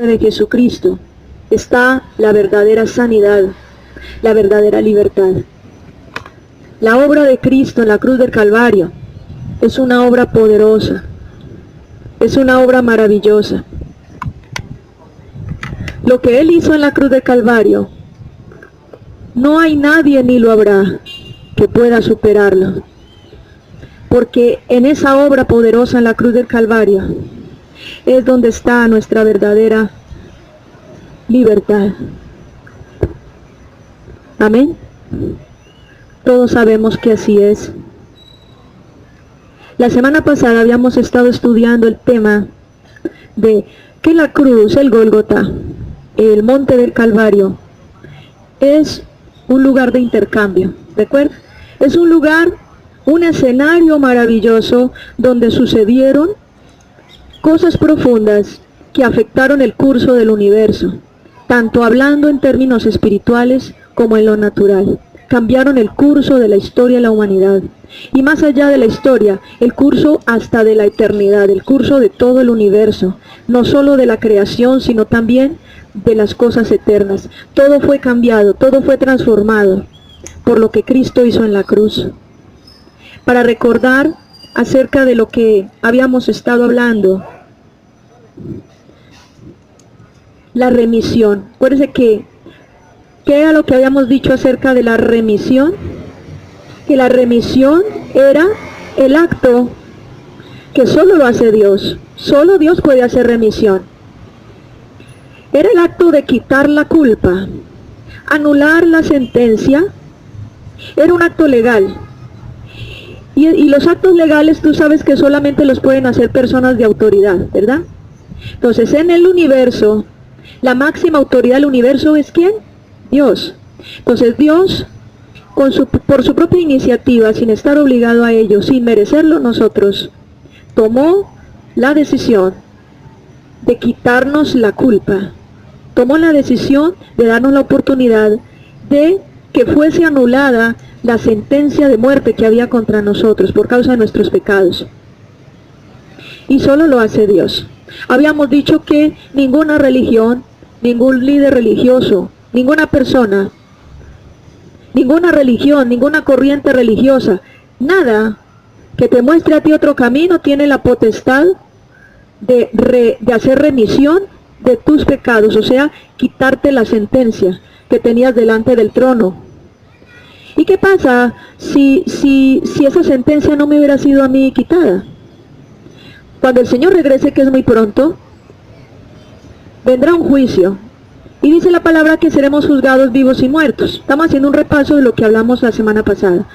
de Jesucristo está la verdadera sanidad, la verdadera libertad. La obra de Cristo en la cruz del Calvario es una obra poderosa, es una obra maravillosa. Lo que Él hizo en la cruz del Calvario, no hay nadie ni lo habrá que pueda superarlo. Porque en esa obra poderosa en la cruz del Calvario es donde está nuestra verdadera libertad. Amén. Todos sabemos que así es. La semana pasada habíamos estado estudiando el tema de que la cruz, el Gólgota, el monte del Calvario, es un lugar de intercambio, ¿de acuerdo? Es un lugar, un escenario maravilloso donde sucedieron cosas profundas que afectaron el curso del universo, tanto hablando en términos espirituales como en lo natural. Cambiaron el curso de la historia de la humanidad. Y más allá de la historia, el curso hasta de la eternidad, el curso de todo el universo, no solo de la creación, sino también de las cosas eternas. Todo fue cambiado, todo fue transformado por lo que Cristo hizo en la cruz. Para recordar acerca de lo que habíamos estado hablando, la remisión. Acuérdense que ¿qué era lo que habíamos dicho acerca de la remisión? Que la remisión era el acto que solo lo hace Dios. Solo Dios puede hacer remisión. Era el acto de quitar la culpa, anular la sentencia. Era un acto legal. Y los actos legales tú sabes que solamente los pueden hacer personas de autoridad, ¿verdad? Entonces en el universo, la máxima autoridad del universo es ¿quién? Dios. Entonces Dios, por su propia iniciativa, sin estar obligado a ello, sin merecerlo nosotros, tomó la decisión de quitarnos la culpa. Tomó la decisión de darnos la oportunidad de que fuese anulada la sentencia de muerte que había contra nosotros por causa de nuestros pecados. Y solo lo hace Dios. Habíamos dicho que ninguna religión, ningún líder religioso, ninguna persona, ninguna religión, ninguna corriente religiosa, nada que te muestre a ti otro camino tiene la potestad de hacer remisión de tus pecados, o sea, quitarte la sentencia que tenías delante del trono. ¿Y qué pasa si esa sentencia no me hubiera sido a mí quitada? Cuando el Señor regrese, que es muy pronto, vendrá un juicio. Y dice la palabra que seremos juzgados vivos y muertos. Estamos haciendo un repaso de lo que hablamos la semana pasada.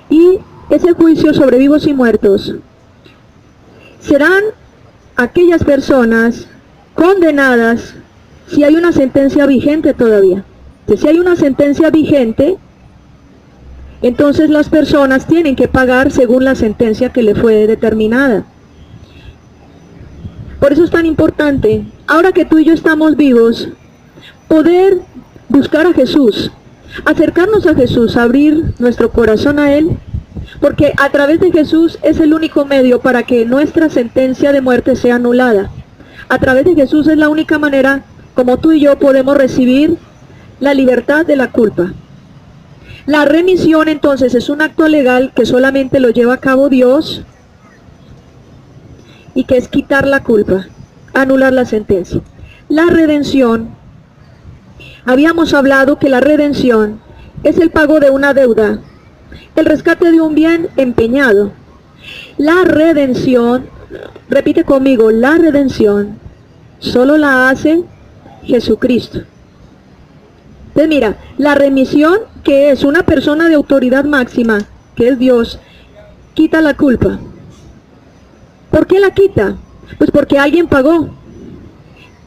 Y ese juicio sobre vivos y muertos serán aquellas personas condenadas si hay una sentencia vigente todavía. Entonces, si hay una sentencia vigente, entonces las personas tienen que pagar según la sentencia que le fue determinada. Por eso es tan importante, ahora que tú y yo estamos vivos, poder buscar a Jesús, acercarnos a Jesús, abrir nuestro corazón a Él, porque a través de Jesús es el único medio para que nuestra sentencia de muerte sea anulada. A través de Jesús es la única manera como tú y yo podemos recibir la libertad de la culpa. La remisión entonces es un acto legal que solamente lo lleva a cabo Dios y que es quitar la culpa, anular la sentencia. La redención, habíamos hablado que la redención es el pago de una deuda, el rescate de un bien empeñado. La redención, repite conmigo, la redención solo la hace Jesucristo. Entonces mira, la remisión, que es una persona de autoridad máxima, que es Dios, quita la culpa. ¿Por qué la quita? Pues porque alguien pagó.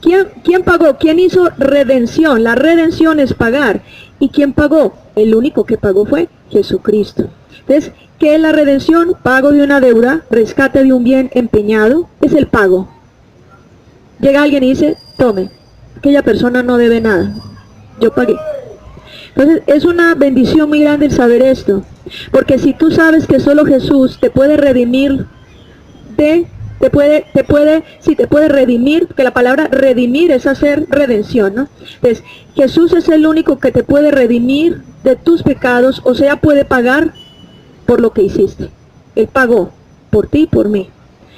¿Quién pagó? ¿Quién hizo redención? La redención es pagar. ¿Y quién pagó? El único que pagó fue Jesucristo. Entonces, ¿qué es la redención? Pago de una deuda, rescate de un bien empeñado, es el pago. Llega alguien y dice, tome, aquella persona no debe nada, yo pagué. Entonces, es una bendición muy grande el saber esto, porque si tú sabes que solo Jesús te puede redimir de te puede redimir, que la palabra redimir es hacer redención, ¿no? Entonces, Jesús es el único que te puede redimir de tus pecados, o sea, puede pagar por lo que hiciste. Él pagó por ti y por mí.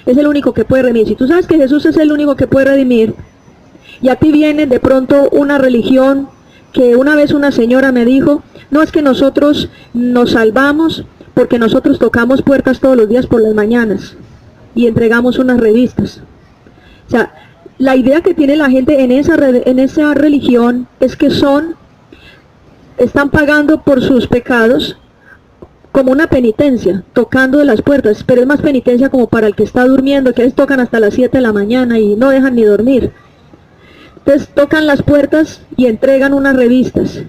Es el único que puede redimir. Si tú sabes que Jesús es el único que puede redimir, y a ti viene de pronto una religión que una vez una señora me dijo, no, es que nosotros nos salvamos porque nosotros tocamos puertas todos los días por las mañanas y entregamos unas revistas. O sea, la idea que tiene la gente en esa religión es que están pagando por sus pecados como una penitencia, tocando de las puertas, pero es más penitencia como para el que está durmiendo, que a veces tocan hasta las 7 de la mañana y no dejan ni dormir. Entonces tocan las puertas y entregan unas revistas.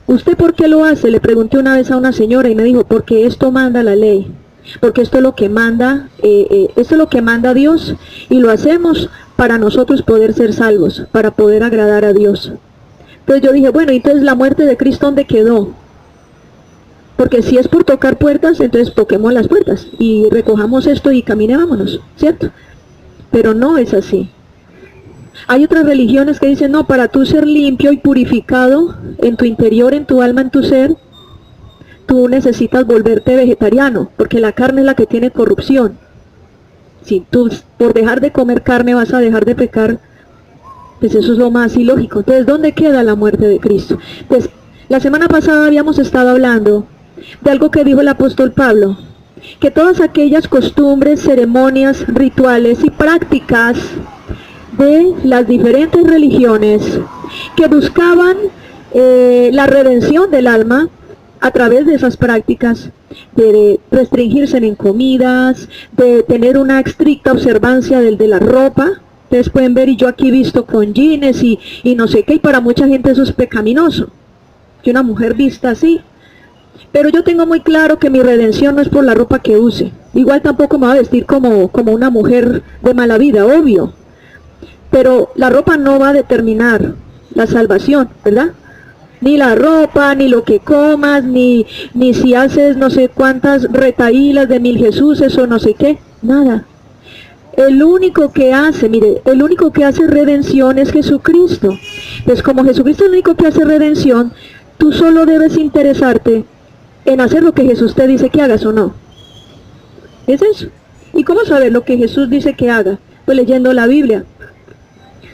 ¿Usted por qué lo hace? Le pregunté una vez a una señora y me dijo, porque esto manda la ley, porque esto es lo que manda, Dios, y lo hacemos para nosotros poder ser salvos, para poder agradar a Dios. Entonces yo dije, bueno, entonces la muerte de Cristo, ¿dónde quedó? Porque si es por tocar puertas, entonces toquemos las puertas y recojamos esto y caminémonos, ¿cierto? Pero no es así. Hay otras religiones que dicen, no, para tú ser limpio y purificado en tu interior, en tu alma, en tu ser, tú necesitas volverte vegetariano, porque la carne es la que tiene corrupción. Si tú por dejar de comer carne vas a dejar de pecar, pues eso es lo más ilógico. Entonces, ¿dónde queda la muerte de Cristo? Pues la semana pasada habíamos estado hablando de algo que dijo el apóstol Pablo, que todas aquellas costumbres, ceremonias, rituales y prácticas de las diferentes religiones que buscaban la redención del alma a través de esas prácticas, de restringirse en comidas, de tener una estricta observancia de la ropa. Ustedes pueden ver, y yo aquí visto con jeans y no sé qué, y para mucha gente eso es pecaminoso, que una mujer vista así. Pero yo tengo muy claro que mi redención no es por la ropa que use. Igual tampoco me va a vestir como una mujer de mala vida, obvio. Pero la ropa no va a determinar la salvación, ¿verdad? Ni la ropa, ni lo que comas, ni si haces no sé cuántas retaílas de 1000 Jesuses o no sé qué, nada. El único que hace redención es Jesucristo. Pues como Jesucristo es el único que hace redención, tú solo debes interesarte en hacer lo que Jesús te dice que hagas o no. Es eso. ¿Y cómo saber lo que Jesús dice que haga? Pues leyendo la Biblia.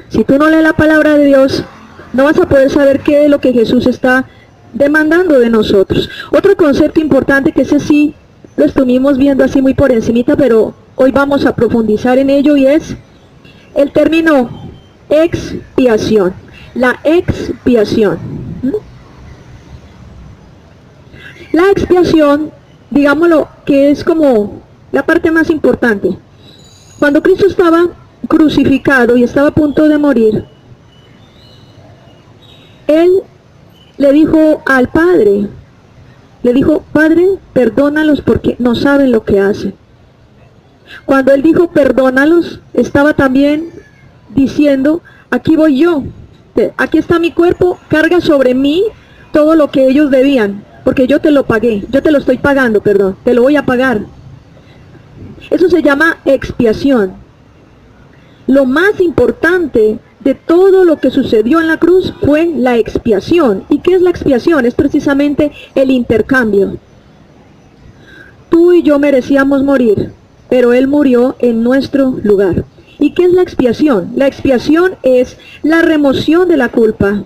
Si tú no lees la palabra de Dios, no vas a poder saber qué es lo que Jesús está demandando de nosotros. Otro concepto importante, que ese sí lo estuvimos viendo así muy por encimita, pero hoy vamos a profundizar en ello, y es el término expiación. La expiación. La expiación, digámoslo, que es como la parte más importante. Cuando Cristo estaba crucificado y estaba a punto de morir, Él le dijo al Padre, Padre, perdónalos porque no saben lo que hacen. Cuando Él dijo perdónalos, estaba también diciendo, aquí voy yo, aquí está mi cuerpo, carga sobre mí todo lo que ellos debían, porque yo te lo pagué, yo te lo estoy pagando, perdón, te lo voy a pagar. Eso se llama expiación. Lo más importante de todo lo que sucedió en la cruz fue la expiación. ¿Y qué es la expiación? Es precisamente el intercambio. Tú y yo merecíamos morir, pero Él murió en nuestro lugar. ¿Y qué es la expiación? La expiación es la remoción de la culpa.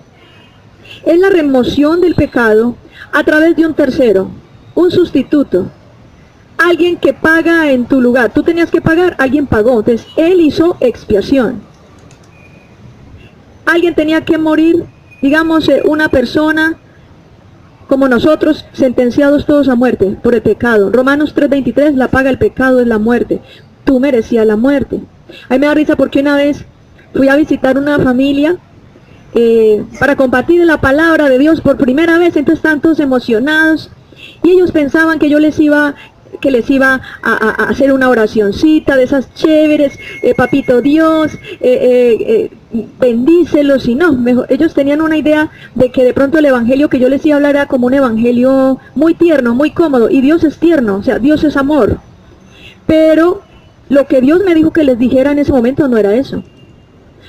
Es la remoción del pecado a través de un tercero, un sustituto. Alguien que paga en tu lugar. Tú tenías que pagar, alguien pagó. Entonces, Él hizo expiación. Alguien tenía que morir, digamos, una persona como nosotros, sentenciados todos a muerte por el pecado. Romanos 3:23, la paga del pecado es la muerte. Tú merecías la muerte. A mí me da risa porque una vez fui a visitar una familia para compartir la palabra de Dios por primera vez. Entonces están todos emocionados y ellos pensaban que yo les iba a hacer una oracioncita de esas chéveres, papito Dios, bendícelos, y no, mejor, ellos tenían una idea de que de pronto el evangelio que yo les iba a hablar era como un evangelio muy tierno, muy cómodo, y Dios es tierno, o sea, Dios es amor, pero Lo que Dios me dijo que les dijera en ese momento no era eso.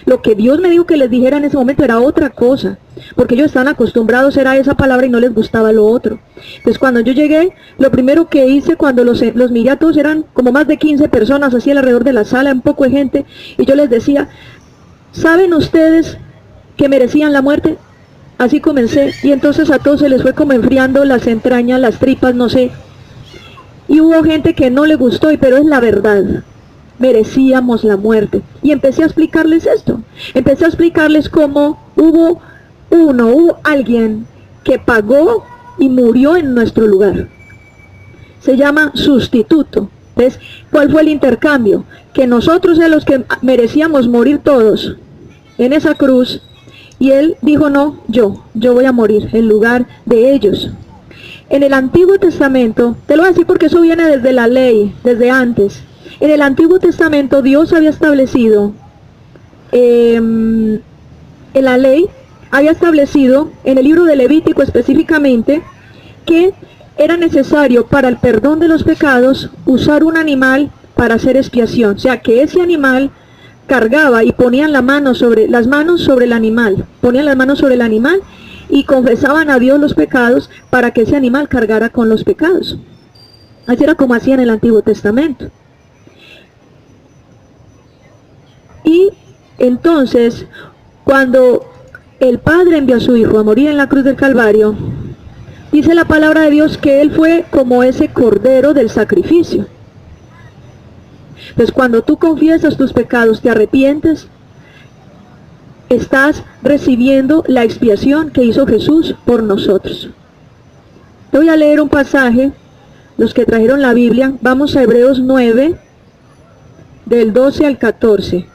Lo que Dios me dijo que les dijera en ese momento era otra cosa, porque ellos estaban acostumbrados a esa palabra y no les gustaba lo otro. Entonces cuando yo llegué, lo primero que hice cuando los miré a todos, eran como más de 15 personas así alrededor de la sala, un poco de gente, y yo les decía, ¿saben ustedes que merecían la muerte? Así comencé, y entonces a todos se les fue como enfriando las entrañas, las tripas, no sé. Y hubo gente que no le gustó, pero es la verdad. Merecíamos la muerte. Y empecé a explicarles esto. Empecé a explicarles cómo hubo alguien que pagó y murió en nuestro lugar. Se llama sustituto. ¿Ves? ¿Cuál fue el intercambio? Que nosotros éramos los que merecíamos morir todos en esa cruz, y él dijo, no, yo voy a morir en lugar de ellos. En el Antiguo Testamento, te lo voy a decir porque eso viene desde la ley, desde antes. En el Antiguo Testamento Dios había establecido, en la ley, había establecido, en el libro de Levítico específicamente, que era necesario para el perdón de los pecados usar un animal para hacer expiación. O sea, que ese animal cargaba y ponían las manos sobre el animal, ponían las manos sobre el animal y confesaban a Dios los pecados para que ese animal cargara con los pecados. Así era como hacían en el Antiguo Testamento. Y entonces, cuando el Padre envió a su Hijo a morir en la cruz del Calvario, dice la palabra de Dios que Él fue como ese cordero del sacrificio. Pues cuando tú confiesas tus pecados, te arrepientes, estás recibiendo la expiación que hizo Jesús por nosotros. Te voy a leer un pasaje, los que trajeron la Biblia, vamos a Hebreos 9, del 12 al 14.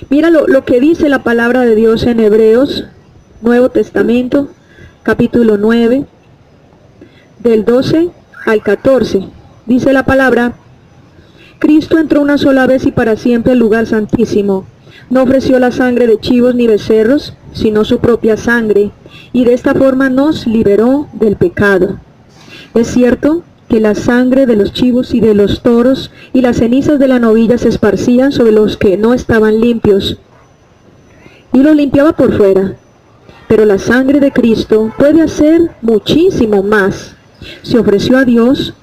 Mira lo que dice la palabra de Dios en Hebreos, Nuevo Testamento, capítulo 9, del 12 al 14. Dice la palabra, Cristo entró una sola vez y para siempre al lugar santísimo. No ofreció la sangre de chivos ni becerros, sino su propia sangre, y de esta forma nos liberó del pecado. Es cierto que la sangre de los chivos y de los toros y las cenizas de la novilla se esparcían sobre los que no estaban limpios, y los limpiaba por fuera. Pero la sangre de Cristo puede hacer muchísimo más. Se ofreció a Dios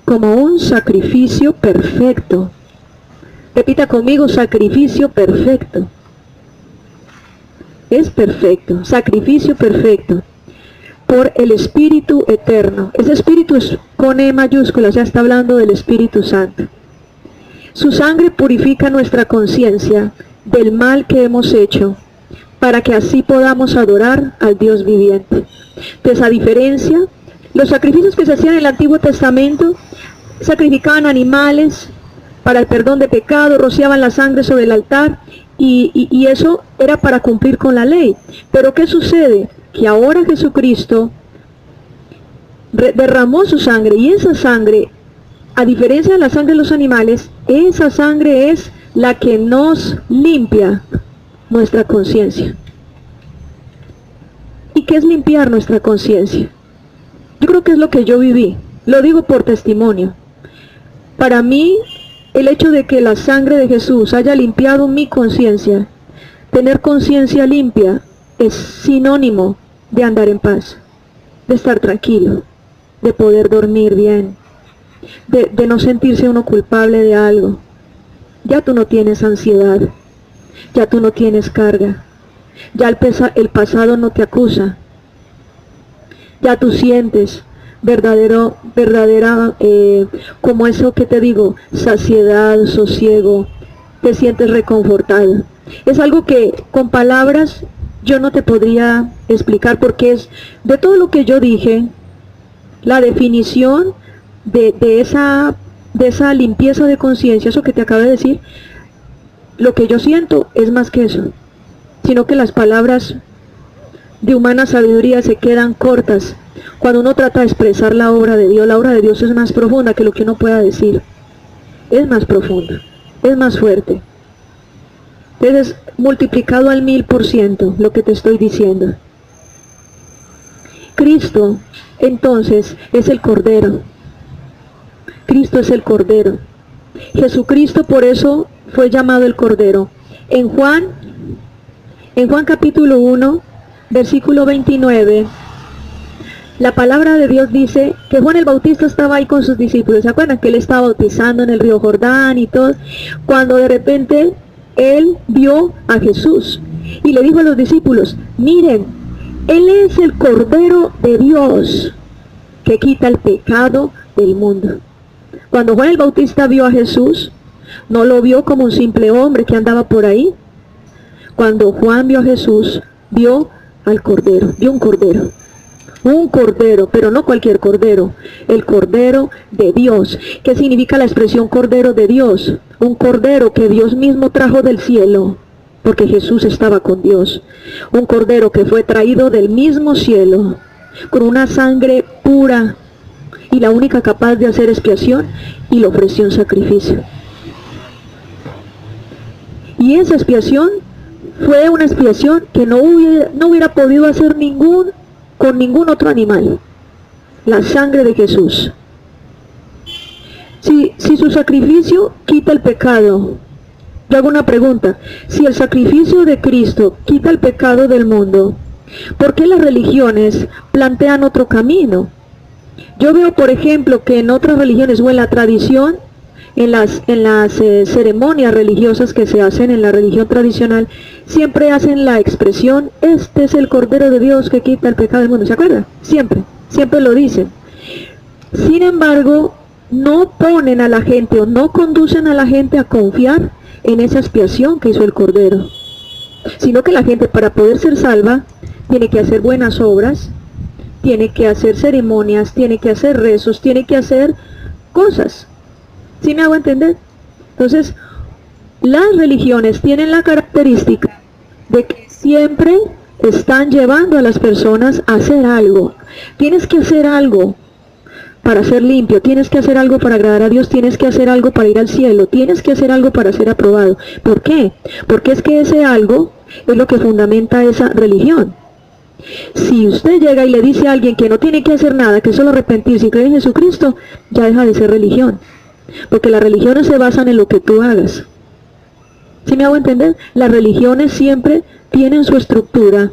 como un sacrificio perfecto. Repita conmigo, sacrificio perfecto. Es perfecto, sacrificio perfecto, por el Espíritu eterno. Ese Espíritu es con E mayúscula, o sea, está hablando del Espíritu Santo. Su sangre purifica nuestra conciencia del mal que hemos hecho, para que así podamos adorar al Dios viviente. Pues a diferencia, los sacrificios que se hacían en el Antiguo Testamento, sacrificaban animales para el perdón de pecado, rociaban la sangre sobre el altar, y eso era para cumplir con la ley. Pero ¿qué sucede? Que ahora Jesucristo derramó su sangre, y esa sangre, a diferencia de la sangre de los animales, esa sangre es la que nos limpia nuestra conciencia. ¿Y qué es limpiar nuestra conciencia? Yo creo que es lo que yo viví, lo digo por testimonio. Para mí, el hecho de que la sangre de Jesús haya limpiado mi conciencia, tener conciencia limpia, es sinónimo de andar en paz, de estar tranquilo, de poder dormir bien, de no sentirse uno culpable de algo. Ya tú no tienes ansiedad, ya tú no tienes carga, ya el pasado no te acusa, ya tú sientes verdadera, como eso que te digo, saciedad, sosiego, te sientes reconfortado. Es algo que con palabras yo no te podría explicar, porque es de todo lo que yo dije, la definición de esa limpieza de conciencia, eso que te acabo de decir, lo que yo siento es más que eso, sino que las palabras de humana sabiduría se quedan cortas cuando uno trata de expresar la obra de Dios. La obra de Dios es más profunda que lo que uno pueda decir, es más profunda, es más fuerte. Entonces, multiplicado al 1000% lo que te estoy diciendo. Cristo, entonces, es el Cordero. Cristo es el Cordero. Jesucristo por eso fue llamado el Cordero. En Juan capítulo 1, versículo 29, la palabra de Dios dice que Juan el Bautista estaba ahí con sus discípulos. ¿Se acuerdan que él estaba bautizando en el río Jordán y todo? Cuando de repente él vio a Jesús y le dijo a los discípulos, miren, él es el Cordero de Dios que quita el pecado del mundo. Cuando Juan el Bautista vio a Jesús, no lo vio como un simple hombre que andaba por ahí. Cuando Juan vio a Jesús, vio al Cordero, vio un Cordero, pero no cualquier Cordero, el Cordero de Dios. ¿Qué significa la expresión Cordero de Dios? Un Cordero que Dios mismo trajo del cielo, porque Jesús estaba con Dios. Un Cordero que fue traído del mismo cielo, con una sangre pura, y la única capaz de hacer expiación, y lo ofreció en sacrificio. Y esa expiación fue una expiación que no hubiera podido hacer con ningún otro animal. La sangre de Jesús. Si su sacrificio quita el pecado, yo hago una pregunta, si el sacrificio de Cristo quita el pecado del mundo, ¿por qué las religiones plantean otro camino? Yo veo, por ejemplo, que en otras religiones o en la tradición, en las ceremonias religiosas que se hacen en la religión tradicional, siempre hacen la expresión, este es el Cordero de Dios que quita el pecado del mundo. ¿Se acuerdan? Siempre lo dicen. Sin embargo, no ponen a la gente o no conducen a la gente a confiar en esa expiación que hizo el Cordero, sino que la gente, para poder ser salva, tiene que hacer buenas obras, tiene que hacer ceremonias, tiene que hacer rezos, tiene que hacer cosas. ¿Sí me hago entender? Entonces, las religiones tienen la característica de que siempre están llevando a las personas a hacer algo. Tienes que hacer algo para ser limpio, tienes que hacer algo para agradar a Dios, tienes que hacer algo para ir al cielo, tienes que hacer algo para ser aprobado. ¿Por qué? Porque es que ese algo es lo que fundamenta esa religión. Si usted llega y le dice a alguien que no tiene que hacer nada, que solo arrepentirse y creer en Jesucristo, ya deja de ser religión. Porque las religiones se basan en lo que tú hagas. ¿Sí me hago entender? Las religiones siempre tienen su estructura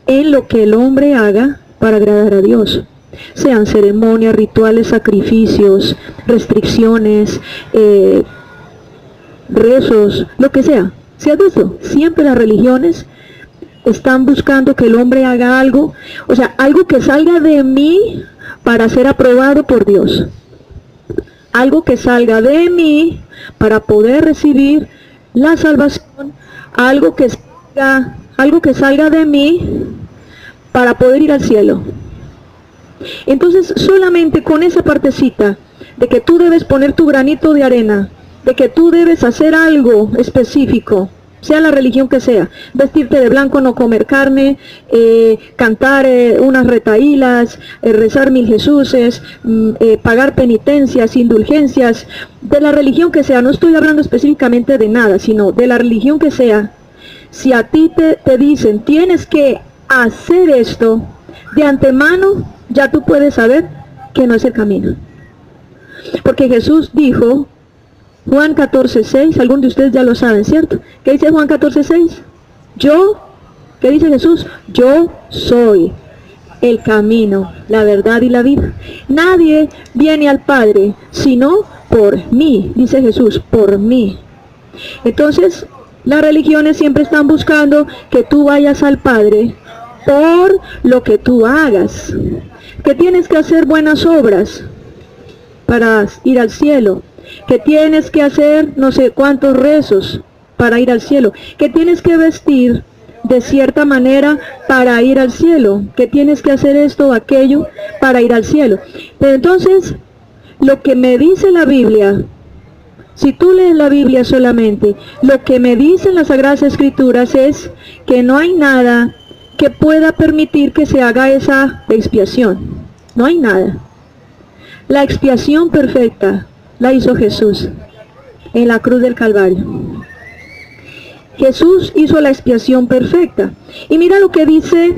en lo que el hombre haga para agradar a Dios. Sean ceremonias, rituales, sacrificios, restricciones, rezos, lo que sea. ¿Sí has visto? Siempre las religiones están buscando que el hombre haga algo, o sea, algo que salga de mí para ser aprobado por Dios. Algo que salga de mí para poder recibir la salvación, algo que salga de mí para poder ir al cielo. Entonces, solamente con esa partecita de que tú debes poner tu granito de arena, de que tú debes hacer algo específico, sea la religión que sea, vestirte de blanco, no comer carne, cantar unas retahílas, rezar 1000 Jesuses, pagar penitencias, indulgencias, de la religión que sea. No estoy hablando específicamente de nada, sino de la religión que sea. Si a ti te dicen, tienes que hacer esto, de antemano, ya tú puedes saber que no es el camino. Porque Jesús dijo, Juan 14:6, algunos de ustedes ya lo saben, ¿cierto? ¿Qué dice Juan 14:6? ¿Qué dice Jesús? Yo soy el camino, la verdad y la vida. Nadie viene al Padre, sino por mí, dice Jesús, por mí. Entonces, las religiones siempre están buscando que tú vayas al Padre por lo que tú hagas. Que tienes que hacer buenas obras para ir al cielo. Que tienes que hacer no sé cuántos rezos para ir al cielo, que tienes que vestir de cierta manera para ir al cielo, que tienes que hacer esto o aquello para ir al cielo. Pero entonces, lo que me dice la Biblia, si tú lees la Biblia solamente, lo que me dicen las Sagradas Escrituras es que no hay nada que pueda permitir que se haga esa expiación. No hay nada. La expiación perfecta la hizo Jesús en la cruz del Calvario. Jesús hizo la expiación perfecta. Y mira lo que dice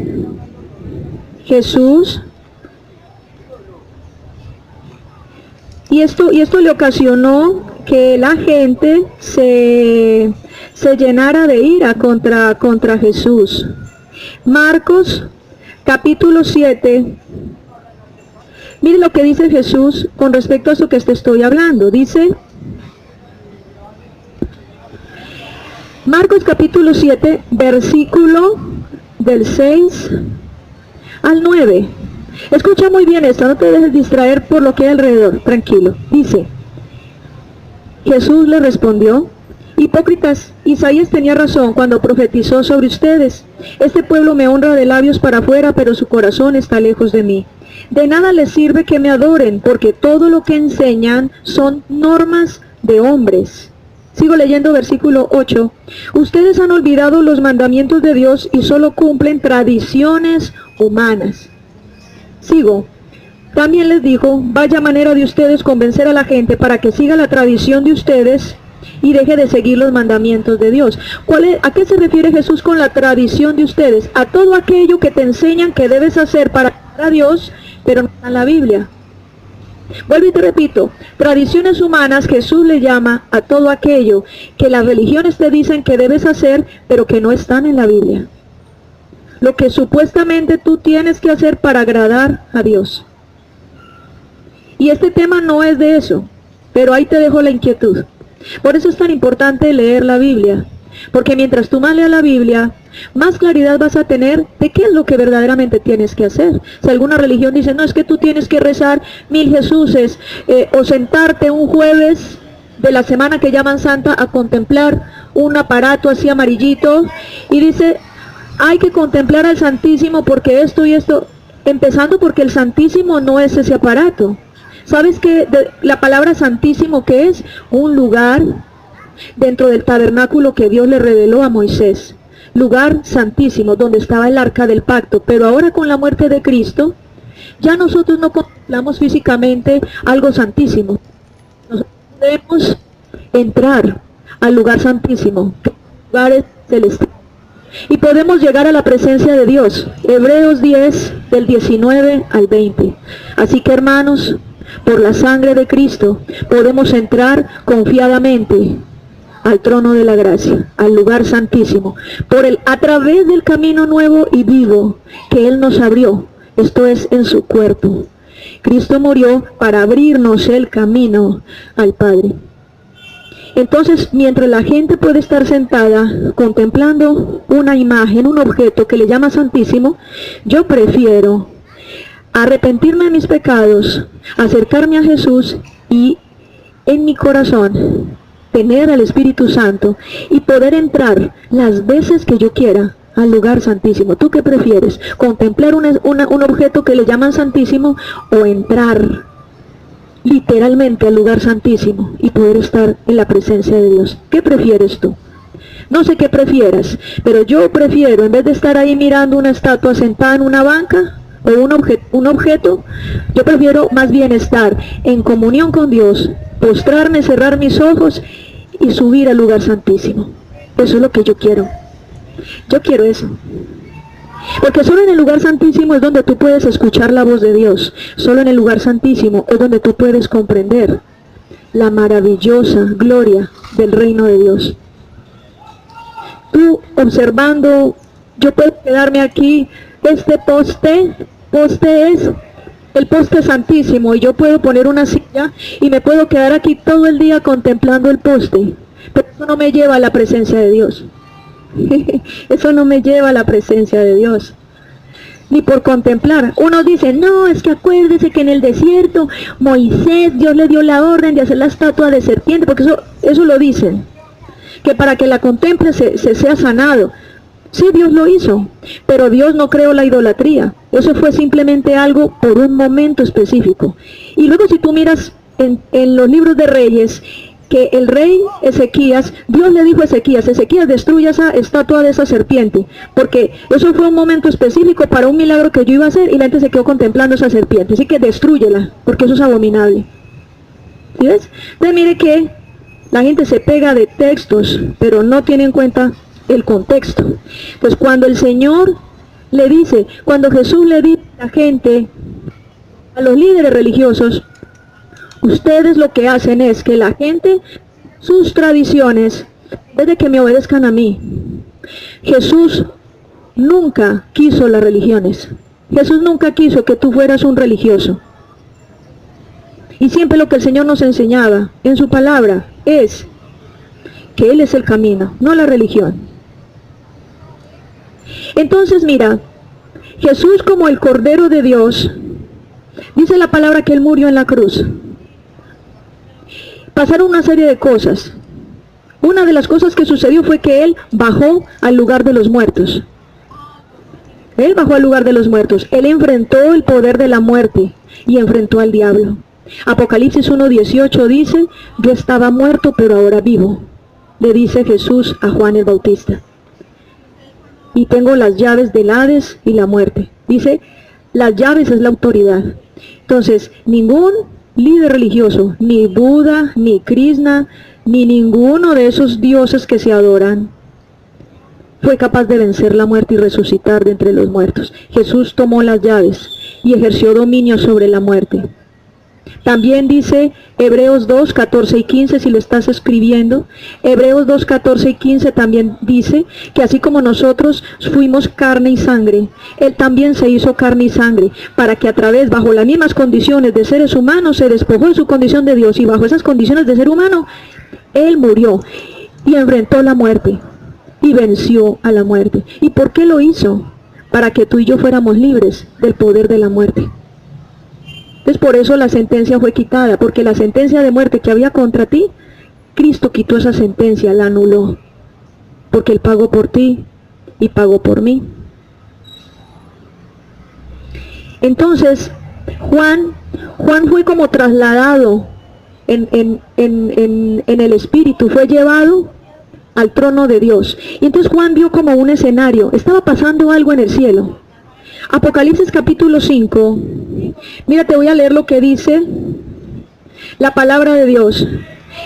Jesús. Y esto le ocasionó que la gente se llenara de ira contra Jesús. Marcos capítulo 7. Mire lo que dice Jesús con respecto a eso que te estoy hablando. Dice Marcos capítulo 7, versículo del 6 al 9. Escucha muy bien esto, no te dejes distraer por lo que hay alrededor, tranquilo. Dice, Jesús le respondió, hipócritas, Isaías tenía razón cuando profetizó sobre ustedes. Este pueblo me honra de labios para afuera, pero su corazón está lejos de mí. De nada les sirve que me adoren, porque todo lo que enseñan son normas de hombres. Sigo leyendo versículo 8. Ustedes han olvidado los mandamientos de Dios y solo cumplen tradiciones humanas. Sigo. También les dijo, vaya manera de ustedes convencer a la gente para que siga la tradición de ustedes y deje de seguir los mandamientos de Dios. ¿A qué se refiere Jesús con la tradición de ustedes? A todo aquello que te enseñan que debes hacer para agradar a Dios, pero no está en la Biblia. Vuelvo y te repito, tradiciones humanas, Jesús le llama a todo aquello que las religiones te dicen que debes hacer, pero que no están en la Biblia. Lo que supuestamente tú tienes que hacer para agradar a Dios. Y este tema no es de eso, pero ahí te dejo la inquietud. Por eso es tan importante leer la Biblia, porque mientras tú más leas la Biblia, más claridad vas a tener de qué es lo que verdaderamente tienes que hacer. Si alguna religión dice, no, es que tú tienes que rezar 1000 Jesuses, o sentarte un jueves de la semana que llaman Santa a contemplar un aparato así amarillito, y dice, hay que contemplar al Santísimo porque esto y esto, empezando porque el Santísimo no es ese aparato. ¿Sabes qué? La palabra Santísimo, ¿qué es? Un lugar dentro del tabernáculo que Dios le reveló a Moisés. Lugar santísimo, donde estaba el arca del pacto. Pero ahora con la muerte de Cristo, ya nosotros no contemplamos físicamente algo santísimo. Nosotros podemos entrar al lugar santísimo, lugares celestiales, y podemos llegar a la presencia de Dios. Hebreos 10, del 19 al 20. Así que, hermanos, por la sangre de Cristo podemos entrar confiadamente al trono de la gracia, al lugar santísimo, a través del camino nuevo y vivo que Él nos abrió, esto es, en su cuerpo. Cristo murió para abrirnos el camino al Padre. Entonces, mientras la gente puede estar sentada contemplando una imagen, un objeto que le llama santísimo, yo prefiero arrepentirme de mis pecados, acercarme a Jesús y en mi corazón tener al Espíritu Santo y poder entrar las veces que yo quiera al lugar santísimo. ¿Tú qué prefieres? ¿Contemplar un objeto que le llaman santísimo o entrar literalmente al lugar santísimo y poder estar en la presencia de Dios? ¿Qué prefieres tú? No sé qué prefieras, pero yo prefiero, en vez de estar ahí mirando una estatua sentada en una banca o un objeto, yo prefiero más bien estar en comunión con Dios, postrarme, cerrar mis ojos y subir al lugar santísimo. Eso es lo que yo quiero. Yo quiero eso. Porque solo en el lugar santísimo es donde tú puedes escuchar la voz de Dios. Solo en el lugar santísimo es donde tú puedes comprender la maravillosa gloria del reino de Dios. Tú observando, yo puedo quedarme aquí, este poste es el poste santísimo, y yo puedo poner una silla y me puedo quedar aquí todo el día contemplando el poste, pero eso no me lleva a la presencia de Dios. Eso no me lleva a la presencia de Dios, ni por contemplar. Uno dice, no, es que acuérdese que en el desierto Moisés, Dios le dio la orden de hacer la estatua de serpiente, porque eso lo dicen, que para que la contemple se sea sanado. Sí, Dios lo hizo, pero Dios no creó la idolatría. Eso fue simplemente algo por un momento específico. Y luego si tú miras en los libros de Reyes, que el rey Ezequías, Dios le dijo a Ezequías, destruye esa estatua de esa serpiente, porque eso fue un momento específico para un milagro que yo iba a hacer, y la gente se quedó contemplando esa serpiente. Así que destrúyela, porque eso es abominable. ¿Sí ves? Entonces mire que la gente se pega de textos, pero no tiene en cuenta el contexto. Pues cuando el Señor le dice, cuando Jesús le dice a la gente, a los líderes religiosos, Ustedes lo que hacen es que la gente, sus tradiciones, desde que me obedezcan a mí. Jesús nunca quiso las religiones. Jesús nunca quiso que tú fueras un religioso. Y siempre lo que el Señor nos enseñaba en su palabra es que Él es el camino, no la religión. Entonces mira, Jesús como el Cordero de Dios, dice la palabra que Él murió en la cruz. Pasaron una serie de cosas. Una de las cosas que sucedió fue que Él bajó al lugar de los muertos. Él bajó al lugar de los muertos. Él enfrentó el poder de la muerte y enfrentó al diablo. Apocalipsis 1:18 dice, yo estaba muerto pero ahora vivo, le dice Jesús a Juan el Bautista. Y tengo las llaves del Hades y la muerte. Dice, las llaves es la autoridad. Entonces, ningún líder religioso, ni Buda, ni Krishna, ni ninguno de esos dioses que se adoran, fue capaz de vencer la muerte y resucitar de entre los muertos. Jesús tomó las llaves y ejerció dominio sobre la muerte. También dice Hebreos 2, 14 y 15, si lo estás escribiendo, Hebreos 2, 14 y 15 también dice que así como nosotros fuimos carne y sangre, Él también se hizo carne y sangre, para que a través, bajo las mismas condiciones de seres humanos, se despojó de su condición de Dios, y bajo esas condiciones de ser humano, Él murió y enfrentó la muerte y venció a la muerte. ¿Y por qué lo hizo? Para que tú y yo fuéramos libres del poder de la muerte. Entonces por eso la sentencia fue quitada, porque la sentencia de muerte que había contra ti, Cristo quitó esa sentencia, la anuló, porque Él pagó por ti y pagó por mí. Entonces Juan fue como trasladado en el Espíritu, fue llevado al trono de Dios. Y entonces Juan vio como un escenario, estaba pasando algo en el cielo. Apocalipsis capítulo 5, mira, te voy a leer lo que dice la palabra de Dios,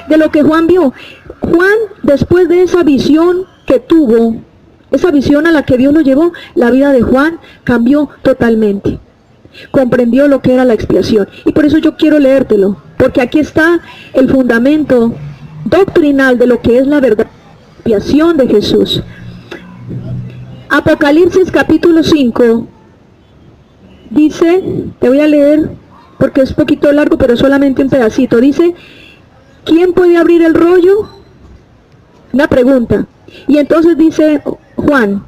de lo que Juan vio. Juan, después de esa visión que tuvo, esa visión a la que Dios lo llevó, la vida de Juan cambió totalmente. Comprendió lo que era la expiación. Y por eso yo quiero leértelo, porque aquí está el fundamento doctrinal de lo que es la verdad, la expiación de Jesús. Apocalipsis capítulo 5. Dice, te voy a leer porque es poquito largo, pero solamente un pedacito. Dice, ¿quién puede abrir el rollo? Una pregunta. Y entonces dice Juan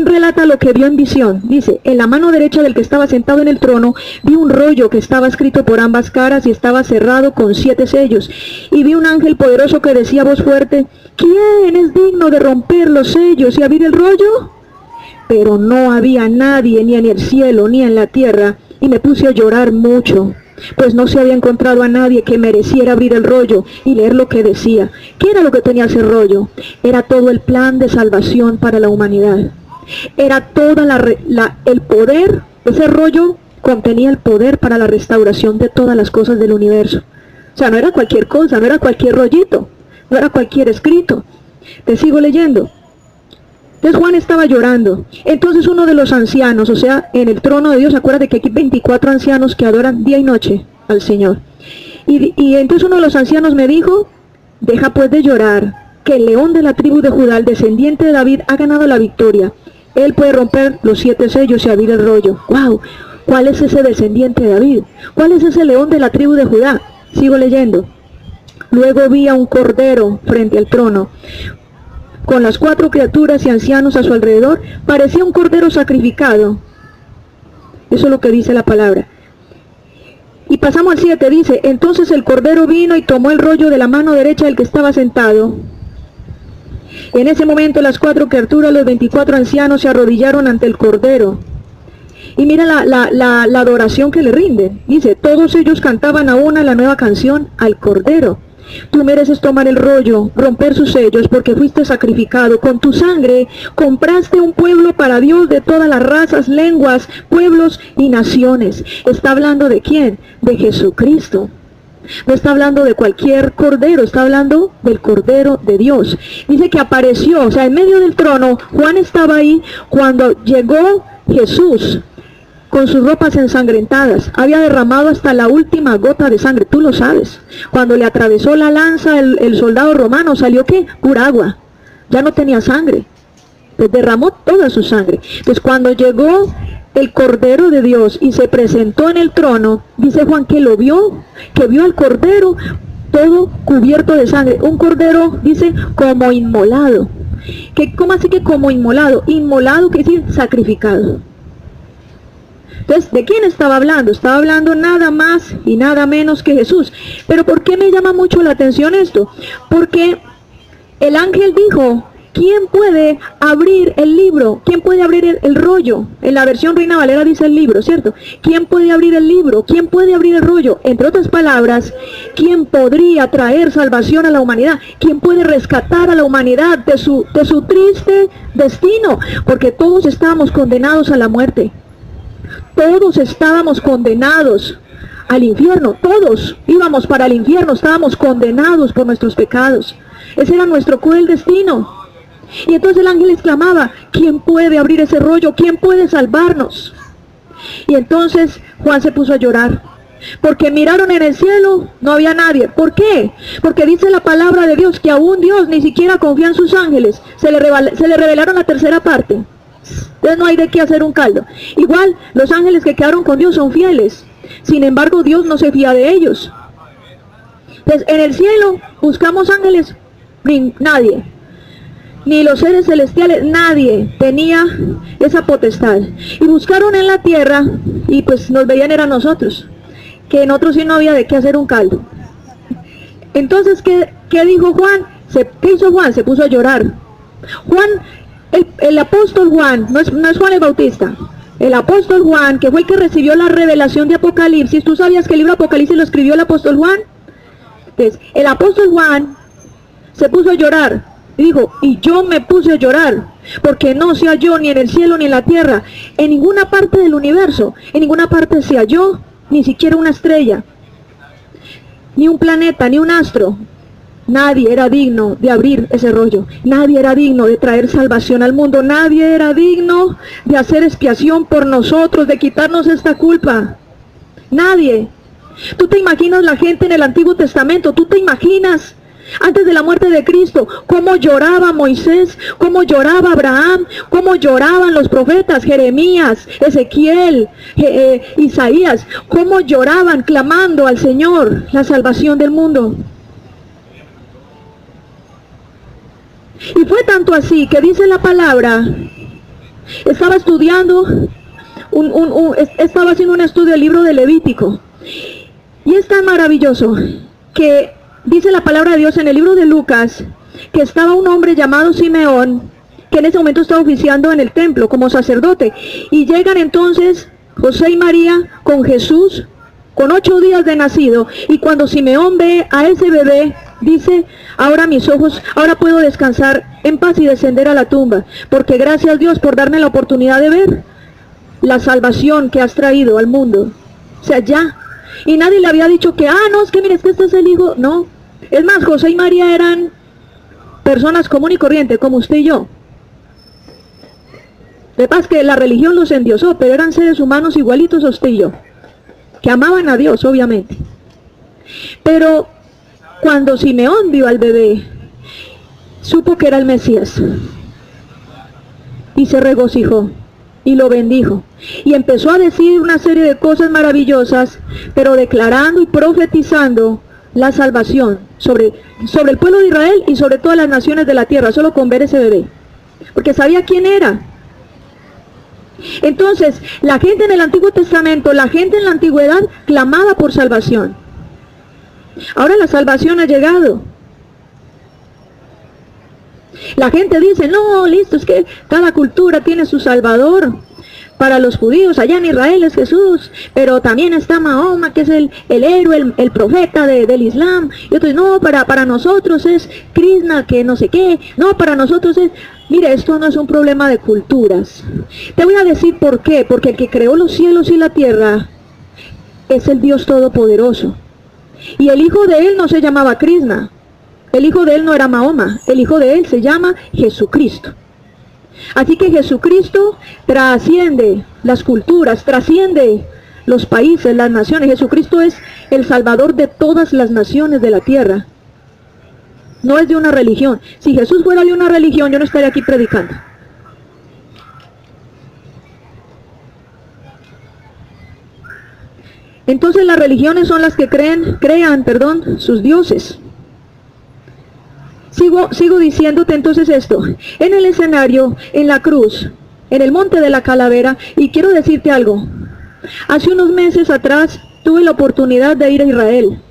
relata lo que vio en visión. Dice, en la mano derecha del que estaba sentado en el trono, vi un rollo que estaba escrito por ambas caras y estaba cerrado con 7 sellos. Y vi un ángel poderoso que decía a voz fuerte, ¿quién es digno de romper los sellos y abrir el rollo? Pero no había nadie, ni en el cielo, ni en la tierra, y me puse a llorar mucho, pues no se había encontrado a nadie que mereciera abrir el rollo y leer lo que decía. ¿Qué era lo que tenía ese rollo? Era todo el plan de salvación para la humanidad. Era toda el poder, ese rollo contenía el poder para la restauración de todas las cosas del universo. O sea, no era cualquier cosa, no era cualquier rollito, no era cualquier escrito. Te sigo leyendo. Entonces Juan estaba llorando. Entonces uno de los ancianos, o sea, en el trono de Dios, acuérdate que aquí hay 24 ancianos que adoran día y noche al Señor. Y entonces uno de los ancianos me dijo, deja pues de llorar, que el león de la tribu de Judá, el descendiente de David, ha ganado la victoria. Él puede romper los 7 sellos y abrir el rollo. ¡Wow! ¿Cuál es ese descendiente de David? ¿Cuál es ese león de la tribu de Judá? Sigo leyendo. Luego vi a un cordero frente al trono, con las 4 criaturas y ancianos a su alrededor. Parecía un cordero sacrificado. Eso es lo que dice la palabra. Y pasamos al 7, dice, entonces el cordero vino y tomó el rollo de la mano derecha del que estaba sentado. En ese momento las 4 criaturas, los 24 ancianos se arrodillaron ante el cordero. Y mira la adoración que le rinden. Dice, todos ellos cantaban a una la nueva canción al cordero. Tú mereces tomar el rollo, romper sus sellos, porque fuiste sacrificado. Con tu sangre compraste un pueblo para Dios de todas las razas, lenguas, pueblos y naciones. ¿Está hablando de quién? De Jesucristo. No está hablando de cualquier cordero, está hablando del Cordero de Dios. Dice que apareció, o sea, en medio del trono. Juan estaba ahí cuando llegó Jesús. con sus ropas ensangrentadas, había derramado hasta la última gota de sangre, tú lo sabes. Cuando le atravesó la lanza el soldado romano, ¿salió qué? Pura agua, ya no tenía sangre, pues derramó toda su sangre. Entonces cuando llegó el Cordero de Dios y se presentó en el trono, dice Juan que lo vio, que vio al Cordero todo cubierto de sangre, un Cordero, dice, como inmolado. ¿Cómo así que como inmolado? Inmolado quiere decir sacrificado. Entonces, ¿de quién estaba hablando? Estaba hablando nada más y nada menos que Jesús. Pero ¿por qué me llama mucho la atención esto? Porque el ángel dijo, ¿quién puede abrir el libro? ¿Quién puede abrir el rollo? En la versión Reina Valera dice el libro, ¿cierto? ¿Quién puede abrir el libro? ¿Quién puede abrir el rollo? Entre otras palabras, ¿quién podría traer salvación a la humanidad? ¿Quién puede rescatar a la humanidad de su triste destino? Porque todos estábamos condenados a la muerte. Todos estábamos condenados al infierno. Todos íbamos para el infierno. Estábamos condenados por nuestros pecados. Ese era nuestro cruel destino. Y entonces el ángel exclamaba, ¿quién puede abrir ese rollo? ¿Quién puede salvarnos? Y entonces Juan se puso a llorar, porque miraron en el cielo, no había nadie. ¿Por qué? Porque dice la palabra de Dios que aún Dios ni siquiera confía en sus ángeles. Se le revelaron la tercera parte. Entonces no hay de qué hacer un caldo. Igual los ángeles que quedaron con Dios son fieles. Sin embargo, Dios no se fía de ellos. Entonces en el cielo buscamos ángeles, nadie. Ni los seres celestiales, nadie tenía esa potestad. Y buscaron en la tierra y pues nos veían eran nosotros, que en otros sí no había de qué hacer un caldo. Entonces, ¿qué dijo Juan? ¿Qué hizo Juan? Se puso a llorar. Juan, el apóstol Juan, no es Juan el Bautista, el apóstol Juan, que fue el que recibió la revelación de Apocalipsis. ¿Tú sabías que el libro de Apocalipsis lo escribió el apóstol Juan? Entonces, el apóstol Juan se puso a llorar. Dijo, y yo me puse a llorar, porque no se halló ni en el cielo ni en la tierra, en ninguna parte del universo, en ninguna parte se halló, ni siquiera una estrella, ni un planeta, ni un astro. Nadie era digno de abrir ese rollo, nadie era digno de traer salvación al mundo, nadie era digno de hacer expiación por nosotros, de quitarnos esta culpa. Nadie. Tú te imaginas la gente en el Antiguo Testamento, tú te imaginas antes de la muerte de Cristo, cómo lloraba Moisés, cómo lloraba Abraham, cómo lloraban los profetas, Jeremías, Ezequiel, Isaías, cómo lloraban clamando al Señor la salvación del mundo. Y fue tanto así que dice la palabra, estaba estudiando, estaba haciendo un estudio del libro de Levítico, y es tan maravilloso que dice la palabra de Dios en el libro de Lucas, que estaba un hombre llamado Simeón, que en ese momento estaba oficiando en el templo como sacerdote, y llegan entonces José y María con Jesús, con 8 días de nacido, y cuando Simeón ve a ese bebé, dice, ahora mis ojos, ahora puedo descansar en paz y descender a la tumba, porque gracias a Dios por darme la oportunidad de ver la salvación que has traído al mundo. O sea, ya. Y nadie le había dicho que, no, es que mire, este es el hijo. No. Es más, José y María eran personas común y corriente, como usted y yo. De paz que la religión los endiosó, pero eran seres humanos igualitos a usted y yo, que amaban a Dios, obviamente. Pero cuando Simeón vio al bebé, supo que era el Mesías, y se regocijó, y lo bendijo, y empezó a decir una serie de cosas maravillosas, pero declarando y profetizando la salvación sobre el pueblo de Israel y sobre todas las naciones de la tierra, solo con ver ese bebé, porque sabía quién era. Entonces, la gente en el Antiguo Testamento, la gente en la antigüedad, clamaba por salvación. Ahora la salvación ha llegado. La gente dice, no, listo, es que cada cultura tiene su salvador. Para los judíos, allá en Israel es Jesús, pero también está Mahoma, que es el héroe, el profeta del Islam. Y otros, no, para nosotros es Krishna, que no sé qué. No, para nosotros es... Mire, esto no es un problema de culturas. Te voy a decir por qué. Porque el que creó los cielos y la tierra es el Dios Todopoderoso. Y el hijo de él no se llamaba Krishna. El hijo de él no era Mahoma. El hijo de él se llama Jesucristo. Así que Jesucristo trasciende las culturas, trasciende los países, las naciones. Jesucristo es el Salvador de todas las naciones de la tierra. No es de una religión. Si Jesús fuera de una religión, yo no estaría aquí predicando. Entonces las religiones son las que crean, sus dioses. Sigo diciéndote entonces esto. En el escenario, en la cruz, en el monte de la calavera, y quiero decirte algo. Hace unos meses atrás tuve la oportunidad de ir a Israel.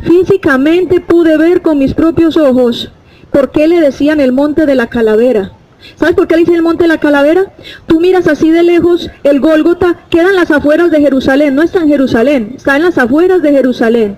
Físicamente pude ver con mis propios ojos por qué le decían el monte de la calavera. ¿Sabes por qué le dicen el monte de la calavera? Tú miras así de lejos, el Gólgota queda en las afueras de Jerusalén, no está en Jerusalén, está en las afueras de Jerusalén.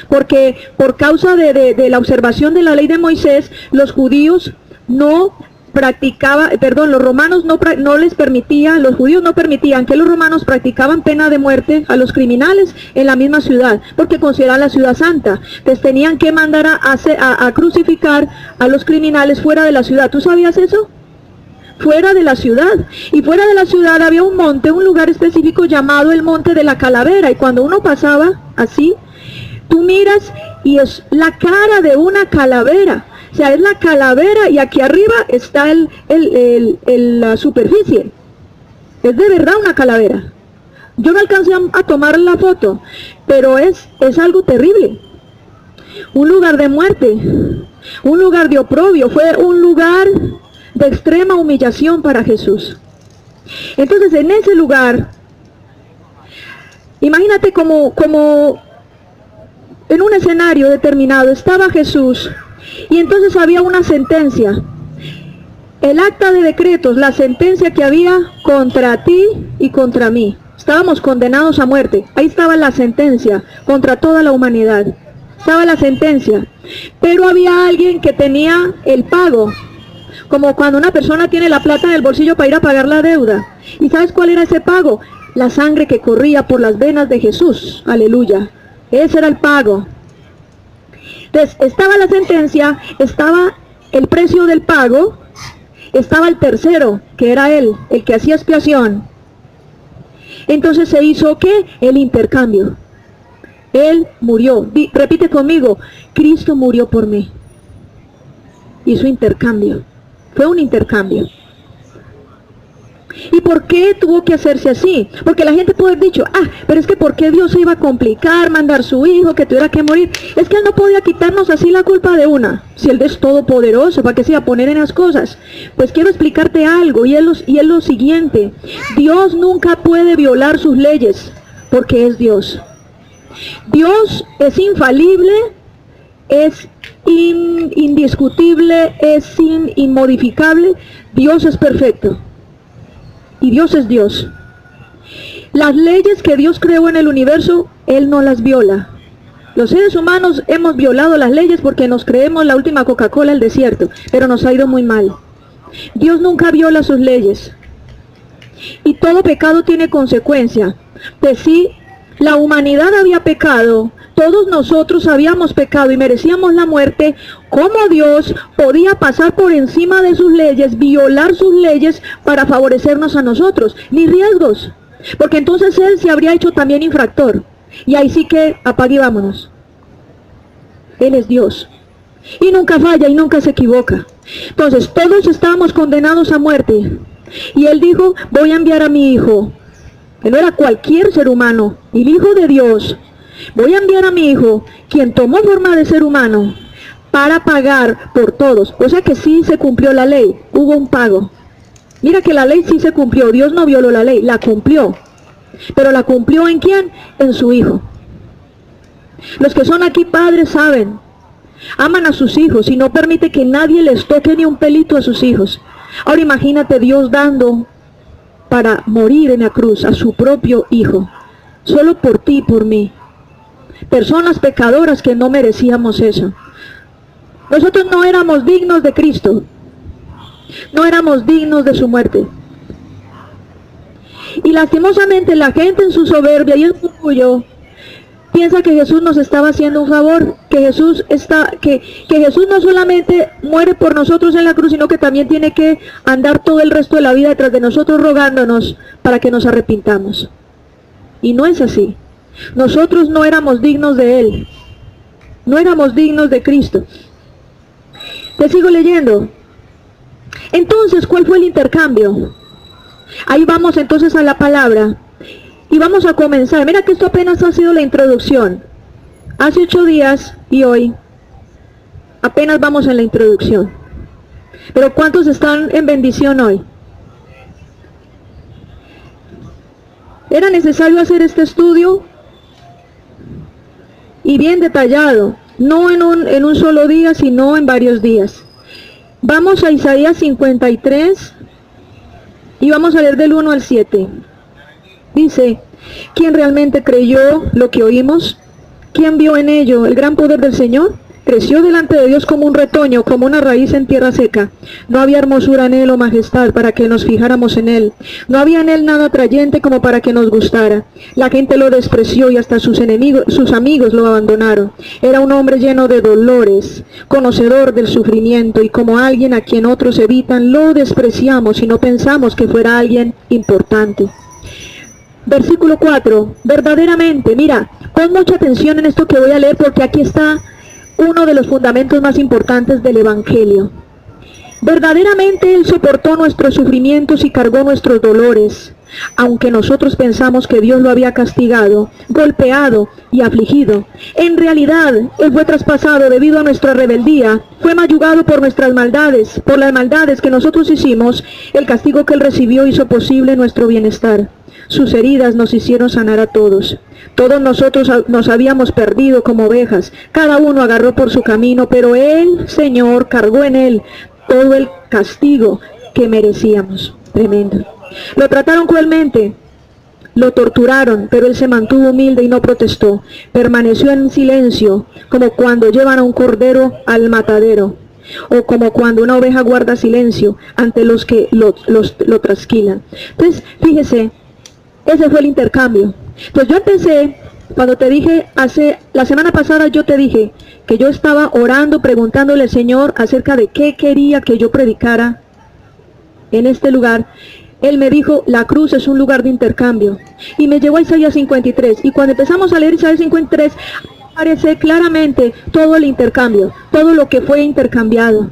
Porque por causa de la observación de la ley de Moisés, los judíos no practicaban, los romanos no les permitía, los judíos no permitían que los romanos practicaban pena de muerte a los criminales en la misma ciudad, porque consideraban la ciudad santa. Entonces tenían que mandar a crucificar a los criminales fuera de la ciudad. ¿Tú sabías eso? Fuera de la ciudad. Y fuera de la ciudad había un monte, un lugar específico llamado el monte de la calavera. Y cuando uno pasaba así, tú miras y es la cara de una calavera. O sea, es la calavera y aquí arriba está la superficie. Es de verdad una calavera. Yo no alcancé a tomar la foto, pero es algo terrible. Un lugar de muerte, un lugar de oprobio, fue un lugar de extrema humillación para Jesús. Entonces en ese lugar, imagínate como en un escenario determinado estaba Jesús y entonces había una sentencia, el acta de decretos, la sentencia que había contra ti y contra mí. Estábamos condenados a muerte, ahí estaba la sentencia contra toda la humanidad, estaba la sentencia, pero había alguien que tenía el pago. Como cuando una persona tiene la plata en el bolsillo para ir a pagar la deuda. ¿Y sabes cuál era ese pago? La sangre que corría por las venas de Jesús. Aleluya. Ese era el pago. Entonces, estaba la sentencia, estaba el precio del pago, estaba el tercero, que era él, el que hacía expiación. Entonces se hizo, ¿qué? El intercambio. Él murió. Repite conmigo, Cristo murió por mí. Hizo intercambio. Fue un intercambio. ¿Y por qué tuvo que hacerse así? Porque la gente puede haber dicho, pero es que ¿por qué Dios se iba a complicar, mandar su hijo, que tuviera que morir? Es que Él no podía quitarnos así la culpa de una. Si Él es todopoderoso, ¿para qué se iba a poner en las cosas? Pues quiero explicarte algo, y es lo siguiente. Dios nunca puede violar sus leyes, porque es Dios. Dios es infalible, es indiscutible, es inmodificable. Dios es perfecto. Y Dios es Dios. Las leyes que Dios creó en el universo, Él no las viola. Los seres humanos hemos violado las leyes porque nos creemos la última Coca-Cola del desierto, pero nos ha ido muy mal. Dios nunca viola sus leyes. Y todo pecado tiene consecuencia. Pues sí, la humanidad había pecado, todos nosotros habíamos pecado y merecíamos la muerte. ¿Cómo Dios podía pasar por encima de sus leyes, violar sus leyes para favorecernos a nosotros? Ni riesgos, porque entonces Él se habría hecho también infractor. Y ahí sí que apague y vámonos. Él es Dios. Y nunca falla y nunca se equivoca. Entonces todos estábamos condenados a muerte. Y Él dijo, voy a enviar a mi Hijo. Que no era cualquier ser humano, el Hijo de Dios. Voy a enviar a mi Hijo, quien tomó forma de ser humano, para pagar por todos. O sea que sí se cumplió la ley, hubo un pago. Mira que la ley sí se cumplió, Dios no violó la ley, la cumplió. Pero la cumplió ¿en quién? En su Hijo. Los que son aquí padres saben, aman a sus hijos y no permite que nadie les toque ni un pelito a sus hijos. Ahora imagínate Dios dando para morir en la cruz a su propio Hijo, solo por ti y por mí. Personas pecadoras que no merecíamos eso. Nosotros no éramos dignos de Cristo, no éramos dignos de su muerte. Y lastimosamente la gente en su soberbia y en su orgullo piensa que Jesús nos estaba haciendo un favor, que Jesús no solamente muere por nosotros en la cruz, sino que también tiene que andar todo el resto de la vida detrás de nosotros rogándonos para que nos arrepintamos. Y no es así. Nosotros no éramos dignos de Él. No éramos dignos de Cristo. Te sigo leyendo. Entonces, ¿cuál fue el intercambio? Ahí vamos entonces a la palabra. Y vamos a comenzar. Mira que esto apenas ha sido la introducción. Hace 8 días y hoy apenas vamos en la introducción. Pero ¿cuántos están en bendición hoy? Era necesario hacer este estudio y bien detallado, no en un solo día, sino en varios días. Vamos a Isaías 53 y vamos a leer del 1 al 7. Dice, ¿quién realmente creyó lo que oímos? ¿Quién vio en ello el gran poder del Señor? Creció delante de Dios como un retoño, como una raíz en tierra seca. No había hermosura en él o majestad para que nos fijáramos en él. No había en él nada atrayente como para que nos gustara. La gente lo despreció y hasta sus amigos lo abandonaron. Era un hombre lleno de dolores, conocedor del sufrimiento, y como alguien a quien otros evitan, lo despreciamos y no pensamos que fuera alguien importante. Versículo 4, verdaderamente, mira, pon mucha atención en esto que voy a leer, porque aquí está uno de los fundamentos más importantes del Evangelio. Verdaderamente Él soportó nuestros sufrimientos y cargó nuestros dolores, aunque nosotros pensamos que Dios lo había castigado, golpeado y afligido. En realidad, Él fue traspasado debido a nuestra rebeldía, fue mayugado por nuestras maldades, por las maldades que nosotros hicimos. El castigo que Él recibió hizo posible nuestro bienestar. Sus heridas nos hicieron sanar a todos. Todos nosotros nos habíamos perdido como ovejas. Cada uno agarró por su camino, pero Él, Señor, cargó en Él todo el castigo que merecíamos. Tremendo. Lo trataron cruelmente, lo torturaron, pero Él se mantuvo humilde y no protestó. Permaneció en silencio, como cuando llevan a un cordero al matadero, o como cuando una oveja guarda silencio ante los que lo trasquilan. Entonces, fíjese, ese fue el intercambio. Entonces yo empecé, cuando te dije, la semana pasada yo te dije que yo estaba orando, preguntándole al Señor acerca de qué quería que yo predicara en este lugar. Él me dijo, la cruz es un lugar de intercambio. Y me llevó a Isaías 53. Y cuando empezamos a leer Isaías 53, aparece claramente todo el intercambio, todo lo que fue intercambiado.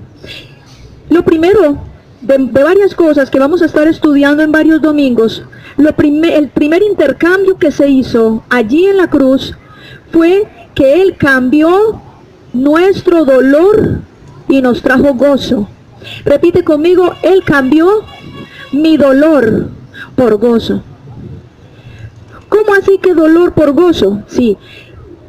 Lo primero, de varias cosas que vamos a estar estudiando en varios domingos, el primer intercambio que se hizo allí en la cruz fue que Él cambió nuestro dolor y nos trajo gozo. Repite conmigo, Él cambió mi dolor por gozo. ¿Cómo así que dolor por gozo? Sí,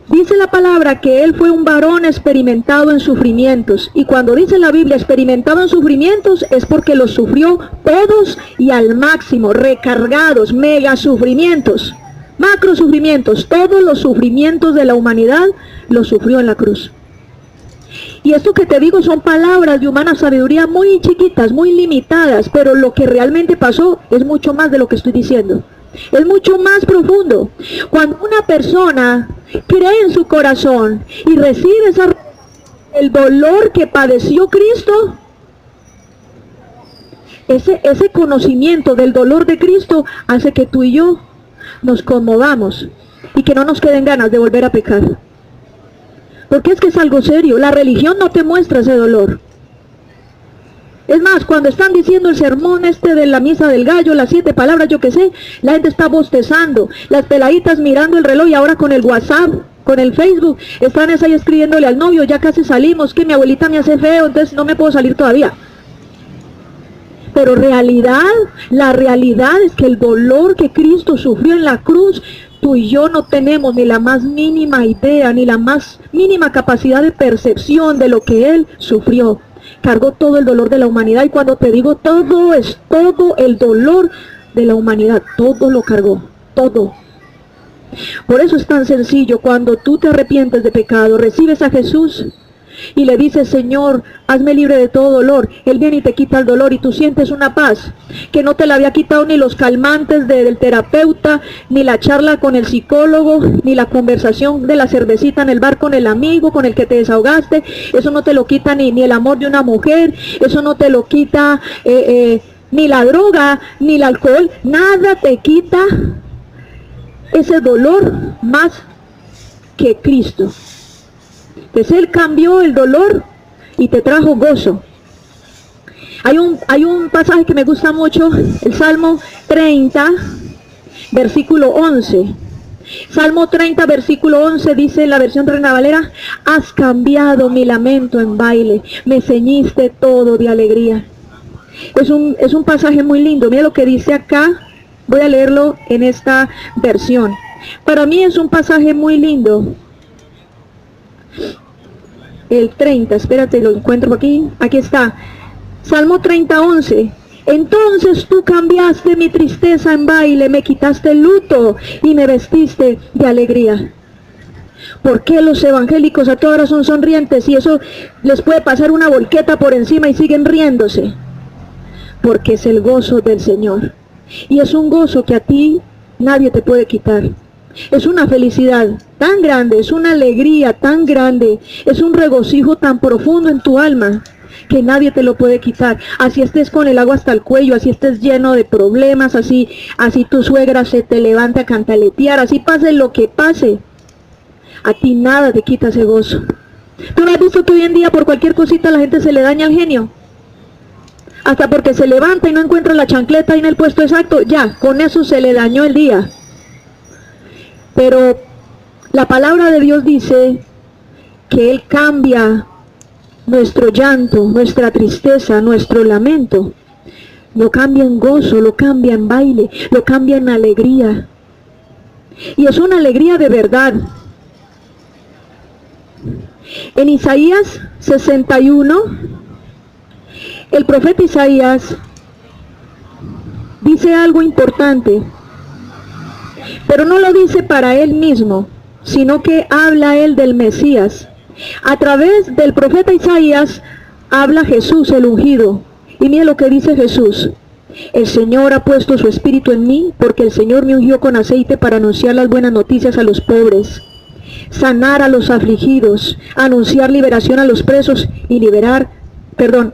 dice la palabra que Él fue un varón experimentado en sufrimientos. Y cuando dice la Biblia experimentado en sufrimientos, es porque los sufrió todos y al máximo, recargados, mega sufrimientos, macro sufrimientos. Todos los sufrimientos de la humanidad los sufrió en la cruz. Y esto que te digo son palabras de humana sabiduría muy chiquitas, muy limitadas, pero lo que realmente pasó es mucho más de lo que estoy diciendo. Es mucho más profundo. Cuando una persona cree en su corazón y recibe el dolor que padeció Cristo, ese conocimiento del dolor de Cristo hace que tú y yo nos conmovamos y que no nos queden ganas de volver a pecar. Porque es que es algo serio. La religión no te muestra ese dolor. Es más, cuando están diciendo el sermón de la misa del gallo, las 7 palabras, yo qué sé, la gente está bostezando, las peladitas mirando el reloj, y ahora con el WhatsApp, con el Facebook, están ahí escribiéndole al novio, ya casi salimos, que mi abuelita me hace feo, entonces no me puedo salir todavía. Pero la realidad es que el dolor que Cristo sufrió en la cruz, tú y yo no tenemos ni la más mínima idea, ni la más mínima capacidad de percepción de lo que Él sufrió. Cargó todo el dolor de la humanidad, y cuando te digo todo, es todo el dolor de la humanidad, todo lo cargó, todo. Por eso es tan sencillo. Cuando tú te arrepientes de pecado, recibes a Jesús, y le dices, Señor, hazme libre de todo dolor, Él viene y te quita el dolor y tú sientes una paz que no te la había quitado ni los calmantes del terapeuta, ni la charla con el psicólogo, ni la conversación de la cervecita en el bar con el amigo con el que te desahogaste. Eso no te lo quita ni el amor de una mujer, eso no te lo quita ni la droga, ni el alcohol, nada te quita ese dolor más que Cristo. Entonces Él cambió el dolor y te trajo gozo. Hay un pasaje que me gusta mucho, el Salmo 30, versículo 11. Salmo 30, versículo 11 dice en la versión de Reina Valera: has cambiado mi lamento en baile, me ceñiste todo de alegría. Es un pasaje muy lindo. Mira lo que dice acá, voy a leerlo en esta versión. Para mí es un pasaje muy lindo. El 30, espérate, lo encuentro por aquí. Aquí está. Salmo 30, 11. Entonces tú cambiaste mi tristeza en baile, me quitaste el luto y me vestiste de alegría. ¿Por qué los evangélicos a toda hora son sonrientes y eso les puede pasar una volqueta por encima y siguen riéndose? Porque es el gozo del Señor. Y es un gozo que a ti nadie te puede quitar. Es una felicidad tan grande, es una alegría tan grande, es un regocijo tan profundo en tu alma que nadie te lo puede quitar. Así estés con el agua hasta el cuello, así estés lleno de problemas, así tu suegra se te levanta a cantaletear, así pase lo que pase, a ti nada te quita ese gozo. ¿Tú no has visto que hoy en día por cualquier cosita la gente se le daña el genio? Hasta porque se levanta y no encuentra la chancleta ahí en el puesto exacto, ya, con eso se le dañó el día. Pero la palabra de Dios dice que Él cambia nuestro llanto, nuestra tristeza, nuestro lamento. Lo cambia en gozo, lo cambia en baile, lo cambia en alegría. Y es una alegría de verdad. En Isaías 61, el profeta Isaías dice algo importante. Pero no lo dice para él mismo, sino que habla él del Mesías. A través del profeta Isaías habla Jesús el ungido. Y mira lo que dice Jesús: el Señor ha puesto su espíritu en mí, porque el Señor me ungió con aceite para anunciar las buenas noticias a los pobres, sanar a los afligidos, anunciar liberación a los presos y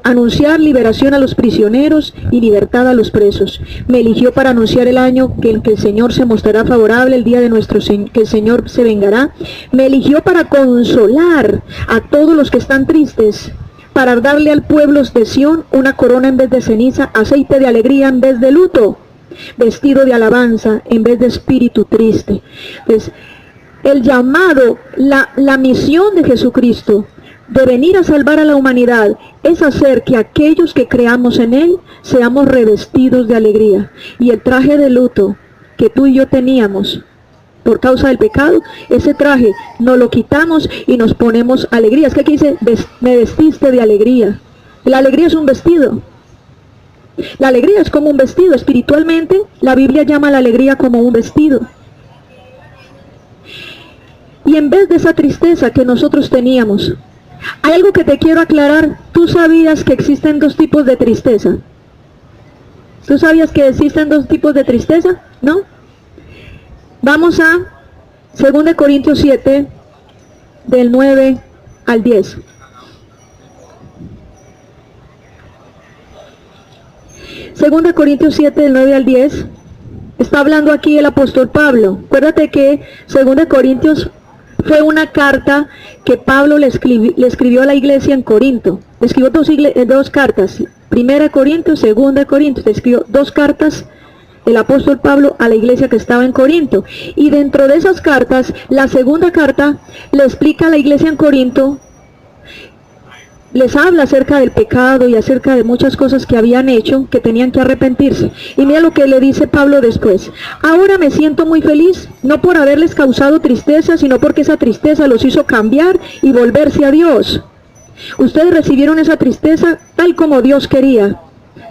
anunciar liberación a los prisioneros y libertad a los presos. Me eligió para anunciar el año en que el Señor se mostrará favorable, el día de que el Señor se vengará. Me eligió para consolar a todos los que están tristes, para darle al pueblo de Sión una corona en vez de ceniza, aceite de alegría en vez de luto, vestido de alabanza en vez de espíritu triste. Pues el llamado, la misión de Jesucristo de venir a salvar a la humanidad es hacer que aquellos que creamos en Él seamos revestidos de alegría. Y el traje de luto que tú y yo teníamos por causa del pecado, ese traje nos lo quitamos y nos ponemos alegría. Es que aquí dice, me vestiste de alegría. La alegría es un vestido. La alegría es como un vestido. Espiritualmente, la Biblia llama a la alegría como un vestido. Y en vez de esa tristeza que nosotros teníamos, hay algo que te quiero aclarar. ¿Tú sabías que existen dos tipos de tristeza? ¿Tú sabías que existen dos tipos de tristeza? ¿No? Vamos a 2 Corintios 7, del 9 al 10. 2 Corintios 7, del 9 al 10. Está hablando aquí el apóstol Pablo. Acuérdate que 2 Corintios fue una carta que Pablo le escribió a la iglesia en Corinto. Le escribió dos cartas, 1 Corintios, 2 Corintios. Le escribió dos cartas el apóstol Pablo a la iglesia que estaba en Corinto. Y dentro de esas cartas, la segunda carta le explica a la iglesia en Corinto, les habla acerca del pecado y acerca de muchas cosas que habían hecho, que tenían que arrepentirse. Y mira lo que le dice Pablo después: ahora me siento muy feliz, no por haberles causado tristeza, sino porque esa tristeza los hizo cambiar y volverse a Dios. Ustedes recibieron esa tristeza tal como Dios quería,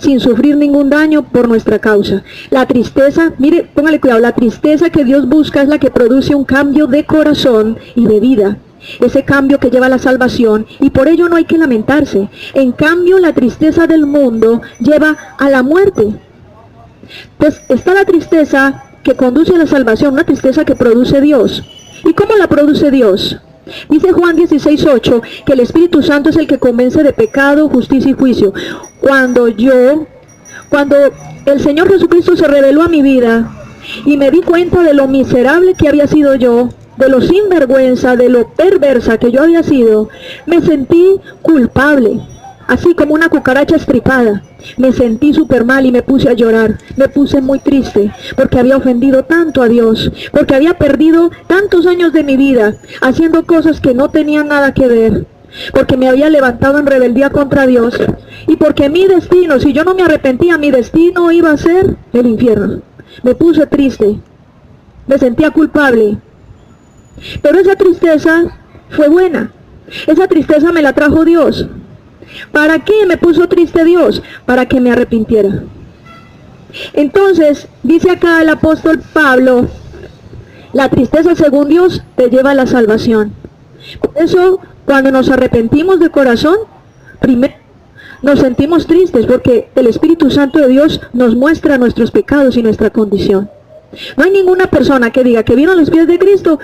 sin sufrir ningún daño por nuestra causa. La tristeza, mire, póngale cuidado, la tristeza que Dios busca es la que produce un cambio de corazón y de vida. ese cambio que lleva a la salvación, y por ello no hay que lamentarse. En cambio, la tristeza del mundo lleva a la muerte. Pues está la tristeza que conduce a la salvación, una tristeza que produce Dios. ¿Y cómo la produce Dios? Dice Juan 16:8 que el Espíritu Santo es el que convence de pecado, justicia y juicio. Cuando el Señor Jesucristo se reveló a mi vida y me di cuenta de lo miserable que había sido yo, de lo sinvergüenza, de lo perversa que yo había sido, me sentí culpable, así como una cucaracha estripada. Me sentí súper mal y me puse a llorar, me puse muy triste, porque había ofendido tanto a Dios, porque había perdido tantos años de mi vida, haciendo cosas que no tenían nada que ver, porque me había levantado en rebeldía contra Dios, y porque mi destino, si yo no me arrepentía, mi destino iba a ser el infierno. Me puse triste, me sentía culpable, pero esa tristeza fue buena, esa tristeza me la trajo Dios. ¿Para qué me puso triste Dios? Para que me arrepintiera. Entonces, dice acá el apóstol Pablo, la tristeza según Dios te lleva a la salvación. Por eso, cuando nos arrepentimos de corazón, primero nos sentimos tristes porque el Espíritu Santo de Dios nos muestra nuestros pecados y nuestra condición. No hay ninguna persona que diga que vino a los pies de Cristo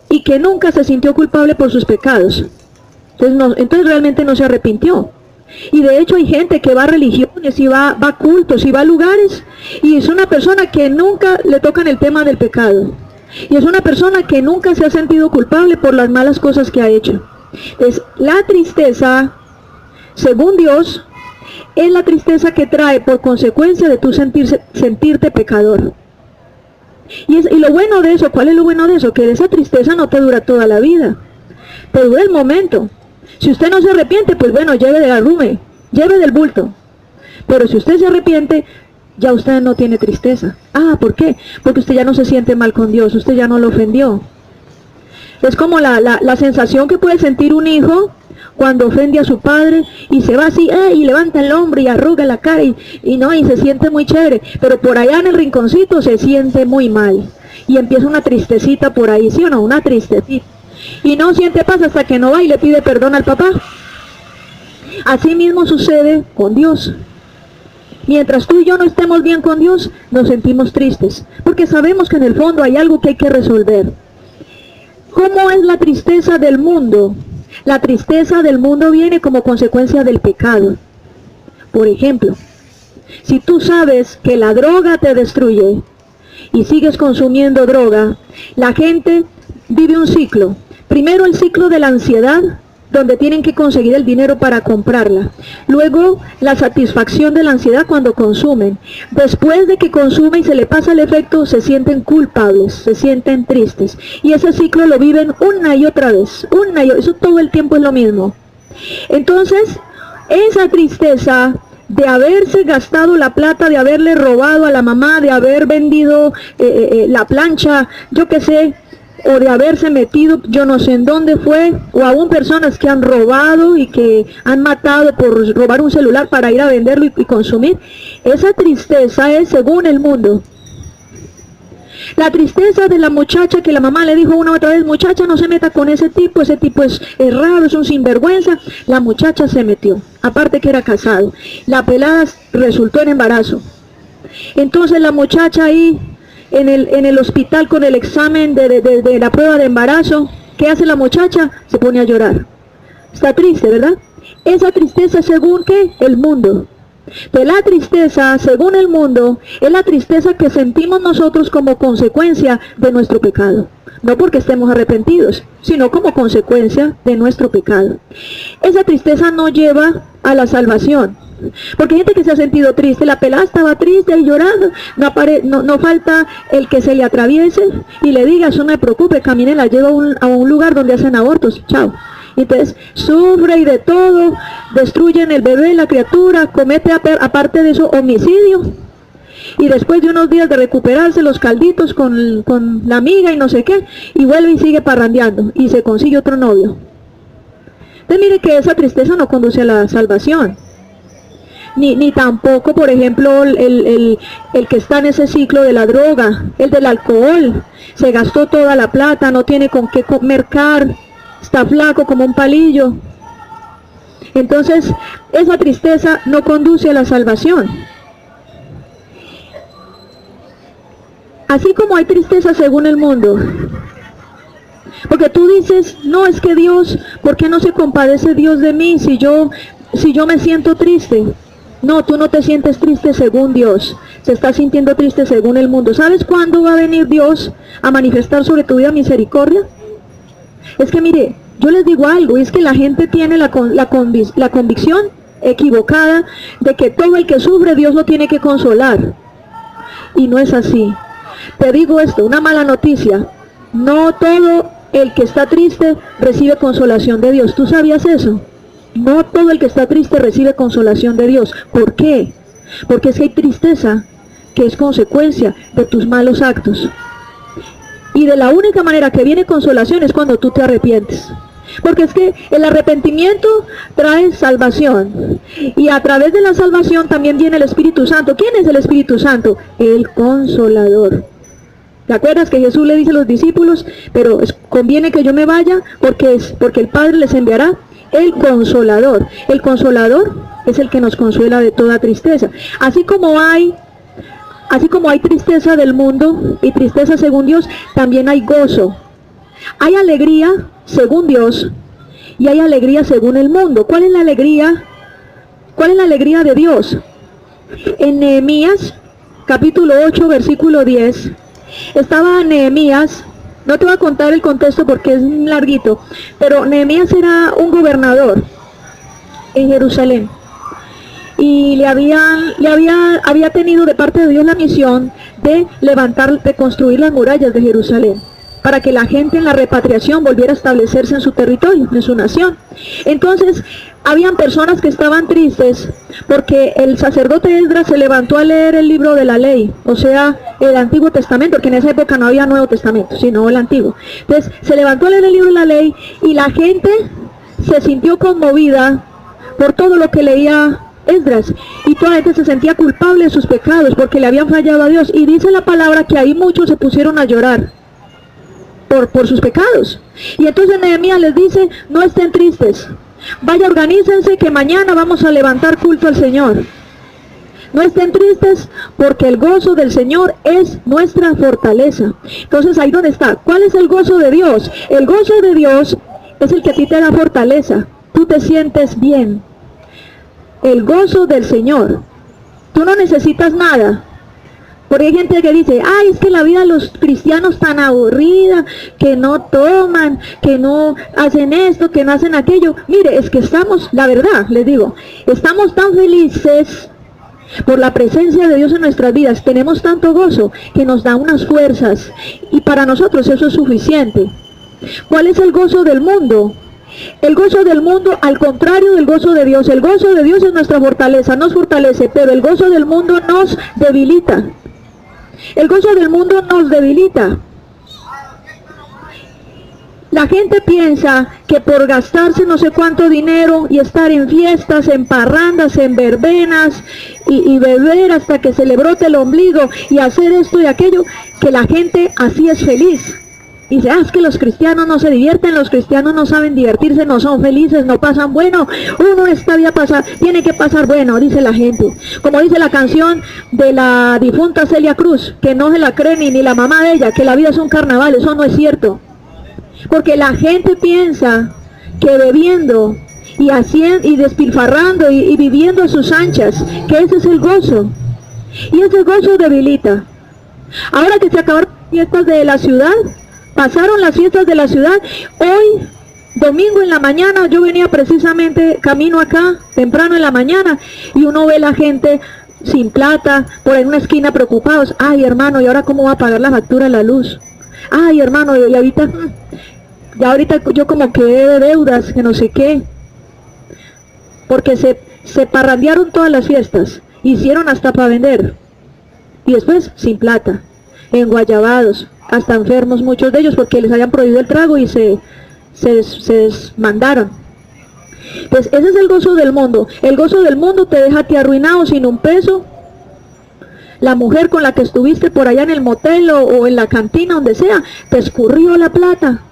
y que nunca se sintió culpable por sus pecados. Entonces realmente no se arrepintió. Y de hecho hay gente que va a religiones y va a cultos y va a lugares y es una persona que nunca le tocan el tema del pecado. Y es una persona que nunca se ha sentido culpable por las malas cosas que ha hecho. Entonces la tristeza, según Dios, es la tristeza que trae por consecuencia de tu sentirte pecador. Y lo bueno de eso, ¿cuál es lo bueno de eso? Que esa tristeza no te dura toda la vida, te dura el momento. Si usted no se arrepiente, pues bueno, lleve del arrume, lleve del bulto. Pero si usted se arrepiente, ya usted no tiene tristeza. Ah, ¿por qué? Porque usted ya no se siente mal con Dios, usted ya no lo ofendió. Es como la sensación que puede sentir un hijo cuando ofende a su padre y se va así, y levanta el hombro y arruga la cara y se siente muy chévere. Pero por allá en el rinconcito se siente muy mal. Y empieza una tristecita por ahí, ¿sí o no? Una tristecita. Y no siente paz hasta que no va y le pide perdón al papá. Así mismo sucede con Dios. Mientras tú y yo no estemos bien con Dios, nos sentimos tristes, porque sabemos que en el fondo hay algo que hay que resolver. ¿Cómo es la tristeza del mundo? La tristeza del mundo viene como consecuencia del pecado. Por ejemplo, si tú sabes que la droga te destruye y sigues consumiendo droga, la gente vive un ciclo. Primero el ciclo de la ansiedad, donde tienen que conseguir el dinero para comprarla. Luego la satisfacción de la ansiedad cuando consumen. Después de que consumen y se le pasa el efecto, se sienten culpables, se sienten tristes. Y ese ciclo lo viven una y otra vez, eso todo el tiempo es lo mismo. Entonces, esa tristeza de haberse gastado la plata, de haberle robado a la mamá, de haber vendido la plancha, yo qué sé, o de haberse metido, yo no sé en dónde fue, o aún personas que han robado y que han matado por robar un celular para ir a venderlo y consumir. Esa tristeza es según el mundo. La tristeza de la muchacha que la mamá le dijo una otra vez, muchacha, no se meta con ese tipo es raro, es un sinvergüenza. La muchacha se metió, aparte que era casado. La pelada resultó en embarazo. Entonces la muchacha ahí en el hospital con el examen de la prueba de embarazo, ¿qué hace la muchacha? Se pone a llorar. Está triste, ¿verdad? Esa tristeza según ¿qué? El mundo. De la tristeza, según el mundo, es la tristeza que sentimos nosotros como consecuencia de nuestro pecado. No porque estemos arrepentidos, sino como consecuencia de nuestro pecado. Esa tristeza no lleva a la salvación. Porque hay gente que se ha sentido triste, la pelada estaba triste y llorando, no falta el que se le atraviese y le diga, eso no me preocupe, camine, la lleva a un lugar donde hacen abortos, chao. Entonces sufre y de todo, destruyen el bebé, la criatura, comete aparte de eso homicidio. Y después de unos días de recuperarse los calditos con la amiga y no sé qué, y vuelve y sigue parrandeando y se consigue otro novio. Entonces mire que esa tristeza no conduce a la salvación. Ni tampoco, por ejemplo, el que está en ese ciclo de la droga, el del alcohol, se gastó toda la plata, no tiene con qué mercar, está flaco como un palillo. Entonces, esa tristeza no conduce a la salvación. Así como hay tristeza según el mundo, porque tú dices, no, es que Dios, ¿por qué no se compadece Dios de mí si yo me siento triste? No, tú no te sientes triste según Dios, se está sintiendo triste según el mundo. ¿Sabes cuándo va a venir Dios a manifestar sobre tu vida misericordia? Es que mire, yo les digo algo, y es que la gente tiene la convicción equivocada de que todo el que sufre Dios lo tiene que consolar. Y no es así. Te digo esto, una mala noticia, no todo el que está triste recibe consolación de Dios. ¿Tú sabías eso? No todo el que está triste recibe consolación de Dios. ¿Por qué? Porque es que hay tristeza que es consecuencia de tus malos actos. Y de la única manera que viene consolación es cuando tú te arrepientes. Porque es que el arrepentimiento trae salvación. Y a través de la salvación también viene el Espíritu Santo. ¿Quién es el Espíritu Santo? El Consolador. ¿Te acuerdas que Jesús le dice a los discípulos, pero conviene que yo me vaya porque el Padre les enviará el Consolador? El Consolador es el que nos consuela de toda tristeza. Así como hay tristeza del mundo y tristeza según Dios, también hay gozo. Hay alegría según Dios y hay alegría según el mundo. ¿Cuál es la alegría? ¿Cuál es la alegría de Dios? En Nehemías, capítulo 8, versículo 10, estaba Nehemías, no te voy a contar el contexto porque es larguito, pero Nehemías era un gobernador en Jerusalén. Y había tenido de parte de Dios la misión de construir las murallas de Jerusalén, para que la gente en la repatriación volviera a establecerse en su territorio, en su nación. Entonces, habían personas que estaban tristes porque el sacerdote Esdras se levantó a leer el libro de la ley, o sea, el Antiguo Testamento, porque en esa época no había Nuevo Testamento, sino el Antiguo. Entonces, se levantó a leer el libro de la ley y la gente se sintió conmovida por todo lo que leía Esdras, y toda la gente se sentía culpable de sus pecados porque le habían fallado a Dios, y dice la palabra que ahí muchos se pusieron a llorar por sus pecados. Y entonces Nehemías les dice, no estén tristes, vaya, organícense que mañana vamos a levantar culto al Señor. No estén tristes porque el gozo del Señor es nuestra fortaleza. Entonces ahí donde está, ¿cuál es el gozo de Dios? El gozo de Dios es el que a ti te da fortaleza, tú te sientes bien. El gozo del Señor, tú no necesitas nada. Porque hay gente que dice, ay, es que la vida de los cristianos tan aburrida, que no toman, que no hacen esto, que no hacen aquello. Mire, es que estamos, la verdad, les digo, estamos tan felices por la presencia de Dios en nuestras vidas, tenemos tanto gozo que nos da unas fuerzas, y para nosotros eso es suficiente. ¿Cuál es el gozo del mundo? El gozo del mundo, al contrario del gozo de Dios. El gozo de Dios es nuestra fortaleza, nos fortalece, pero el gozo del mundo nos debilita. El gozo del mundo nos debilita. La gente piensa que por gastarse no sé cuánto dinero y estar en fiestas, en parrandas, en verbenas y beber hasta que se le brote el ombligo y hacer esto y aquello, que la gente así es feliz. Y dice, es que los cristianos no se divierten, los cristianos no saben divertirse, no son felices, no pasan bueno. Uno esta vida tiene que pasar bueno, dice la gente. Como dice la canción de la difunta Celia Cruz, que no se la cree ni la mamá de ella, que la vida es un carnaval. Eso no es cierto. Porque la gente piensa que bebiendo y haciendo y despilfarrando y viviendo a sus anchas, que ese es el gozo. Y ese gozo debilita. Ahora que se acabaron las fiestas de la ciudad, pasaron las fiestas de la ciudad. Hoy, domingo en la mañana, yo venía precisamente camino acá, temprano en la mañana, y uno ve la gente sin plata, por en una esquina preocupados. Ay, hermano, ¿y ahora cómo va a pagar la factura de la luz? Ay, hermano, y ahorita yo como quedé de deudas, que no sé qué. Porque se parrandearon todas las fiestas, hicieron hasta para vender. Y después, sin plata, enguayabados, hasta enfermos muchos de ellos porque les habían prohibido el trago y se desmandaron. Pues ese es el gozo del mundo. El gozo del mundo te deja a ti arruinado sin un peso. La mujer con la que estuviste por allá en el motel o en la cantina, donde sea, te escurrió la plata.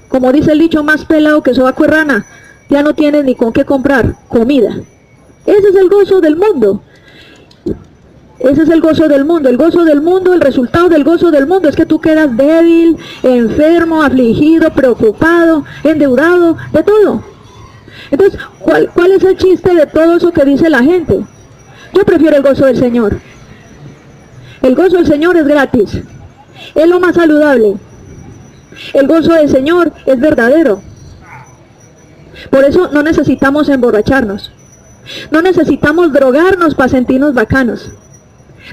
como dice el dicho, más pelado que sobaco de rana, ya no tienes ni con qué comprar comida. Ese es el gozo del mundo. Ese es el gozo del mundo. El gozo del mundo, el resultado del gozo del mundo es que tú quedas débil, enfermo, afligido, preocupado, endeudado, de todo. Entonces, ¿cuál es el chiste de todo eso que dice la gente? Yo prefiero el gozo del Señor. El gozo del Señor es gratis. Es lo más saludable. El gozo del Señor es verdadero. Por eso no necesitamos emborracharnos. No necesitamos drogarnos para sentirnos bacanos.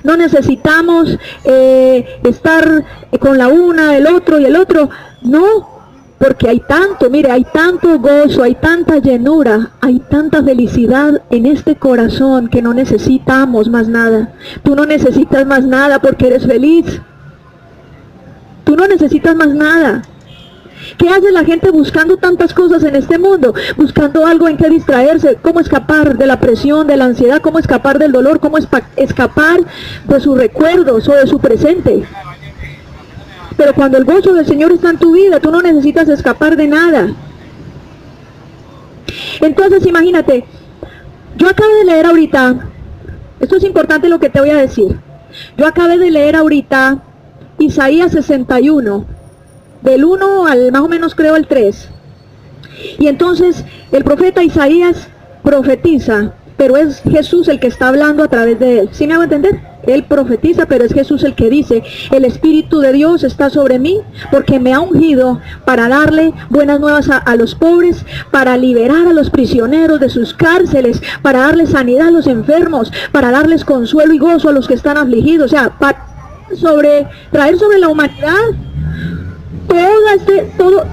No necesitamos estar con la una, el otro y el otro. No, porque hay tanto, mire, hay tanto gozo, hay tanta llenura, hay tanta felicidad en este corazón que no necesitamos más nada. Tú no necesitas más nada porque eres feliz. Tú no necesitas más nada. ¿Qué hace la gente buscando tantas cosas en este mundo? Buscando algo en que distraerse, cómo escapar de la presión, de la ansiedad, cómo escapar del dolor, cómo escapar de sus recuerdos o de su presente. Pero cuando el gozo del Señor está en tu vida, tú no necesitas escapar de nada. Entonces imagínate, yo acabo de leer ahorita, esto es importante lo que te voy a decir. Yo acabé de leer ahorita Isaías 61. Del 1 al más o menos creo el 3. Y entonces el profeta Isaías profetiza, pero es Jesús el que está hablando a través de él. ¿Sí me hago entender? Él profetiza, pero es Jesús el que dice, el Espíritu de Dios está sobre mí, porque me ha ungido para darle buenas nuevas a los pobres, para liberar a los prisioneros de sus cárceles, para darle sanidad a los enfermos, para darles consuelo y gozo a los que están afligidos. O sea, para traer sobre la humanidad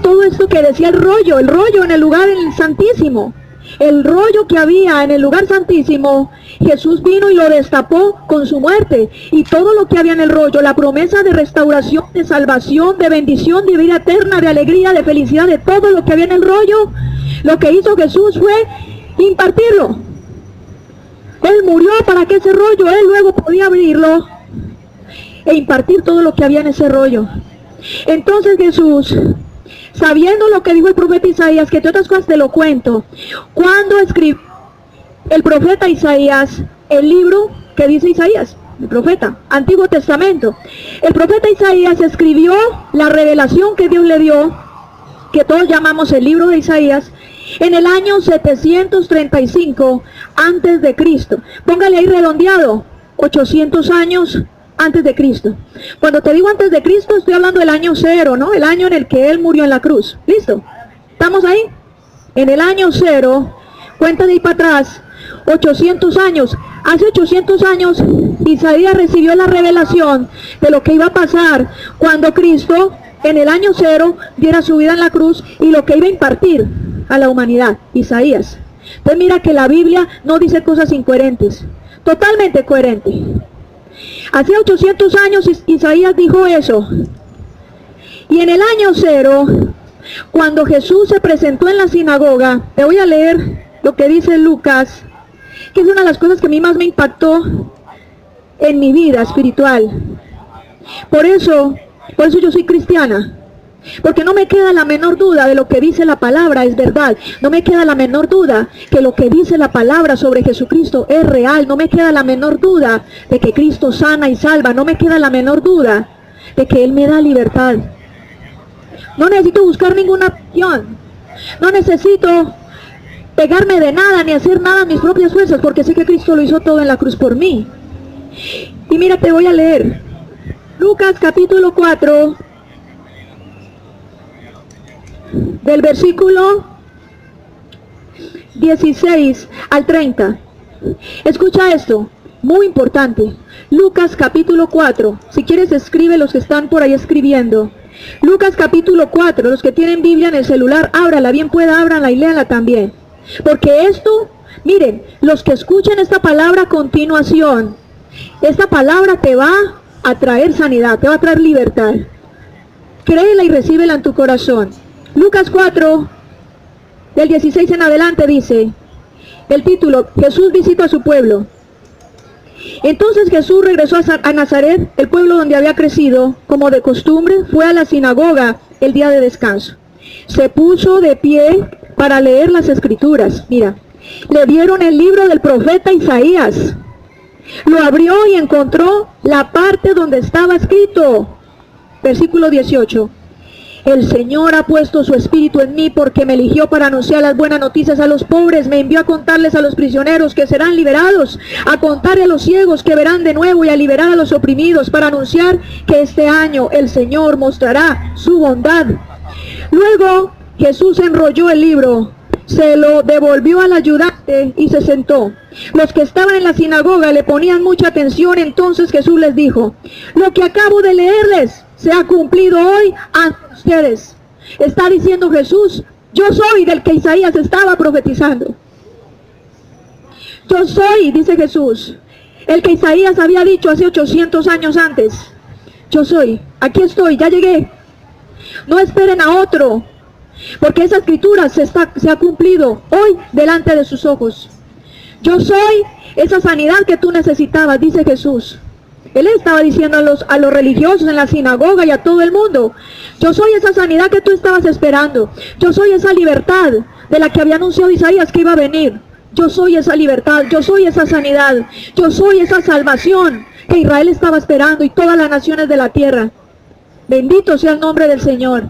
todo esto que decía el rollo en el lugar santísimo, el rollo que había en el lugar santísimo, Jesús vino y lo destapó con su muerte, y todo lo que había en el rollo, la promesa de restauración, de salvación, de bendición, de vida eterna, de alegría, de felicidad, de todo lo que había en el rollo, lo que hizo Jesús fue impartirlo. Él murió para que ese rollo, él luego podía abrirlo e impartir todo lo que había en ese rollo. Entonces Jesús, sabiendo lo que dijo el profeta Isaías, que de otras cosas te lo cuento, cuando escribió el profeta Isaías el libro que dice Isaías, el profeta, Antiguo Testamento, el profeta Isaías escribió la revelación que Dios le dio, que todos llamamos el libro de Isaías, en el año 735 antes de Cristo. Póngale ahí redondeado, 800 años antes de Cristo. Cuando te digo antes de Cristo, estoy hablando del año 0, ¿no? El año en el que Él murió en la cruz. ¿Listo? ¿Estamos ahí? En el año 0, cuenta de ahí para atrás, 800 años. Hace 800 años, Isaías recibió la revelación de lo que iba a pasar cuando Cristo, en el año 0, diera su vida en la cruz y lo que iba a impartir a la humanidad. Isaías. Entonces mira que la Biblia no dice cosas incoherentes. Totalmente coherente. Hace 800 años Isaías dijo eso. Y en el año 0, cuando Jesús se presentó en la sinagoga, te voy a leer lo que dice Lucas, que es una de las cosas que a mí más me impactó en mi vida espiritual. Por eso yo soy cristiana. Porque no me queda la menor duda de lo que dice la palabra es verdad. No me queda la menor duda que lo que dice la palabra sobre Jesucristo es real. No me queda la menor duda de que Cristo sana y salva. No me queda la menor duda de que Él me da libertad. No necesito buscar ninguna opción. No necesito pegarme de nada ni hacer nada a mis propias fuerzas, porque sé que Cristo lo hizo todo en la cruz por mí. Y mira, te voy a leer Lucas capítulo 4, del versículo 16 al 30. Escucha esto, muy importante. Lucas capítulo 4, si quieres escribe, los que están por ahí escribiendo. Lucas capítulo 4, los que tienen Biblia en el celular, ábrala, bien pueda, ábranla y léanla también. Porque esto, miren, los que escuchan esta palabra a continuación, esta palabra te va a traer sanidad, te va a traer libertad. Créela y recíbela en tu corazón. Lucas 4, del 16 en adelante dice, el título, Jesús visita a su pueblo. Entonces Jesús regresó a Nazaret, el pueblo donde había crecido, como de costumbre, fue a la sinagoga el día de descanso. Se puso de pie para leer las escrituras. Mira, le dieron el libro del profeta Isaías. Lo abrió y encontró la parte donde estaba escrito. Versículo 18. El Señor ha puesto su espíritu en mí porque me eligió para anunciar las buenas noticias a los pobres. Me envió a contarles a los prisioneros que serán liberados, a contar a los ciegos que verán de nuevo y a liberar a los oprimidos, para anunciar que este año el Señor mostrará su bondad. Luego Jesús enrolló el libro, se lo devolvió al ayudante y se sentó. Los que estaban en la sinagoga le ponían mucha atención. Entonces Jesús les dijo: lo que acabo de leerles se ha cumplido hoy ante ustedes. Está diciendo Jesús: yo soy del que Isaías estaba profetizando. Yo soy, dice Jesús, el que Isaías había dicho hace 800 años antes. Yo soy, aquí estoy, ya llegué. No esperen a otro, porque esa escritura se ha cumplido hoy delante de sus ojos. Yo soy esa sanidad que tú necesitabas, dice Jesús. Él estaba diciendo a los religiosos en la sinagoga y a todo el mundo: yo soy esa sanidad que tú estabas esperando. Yo soy esa libertad de la que había anunciado Isaías que iba a venir. Yo soy esa libertad, yo soy esa sanidad, yo soy esa salvación que Israel estaba esperando y todas las naciones de la tierra. Bendito sea el nombre del Señor.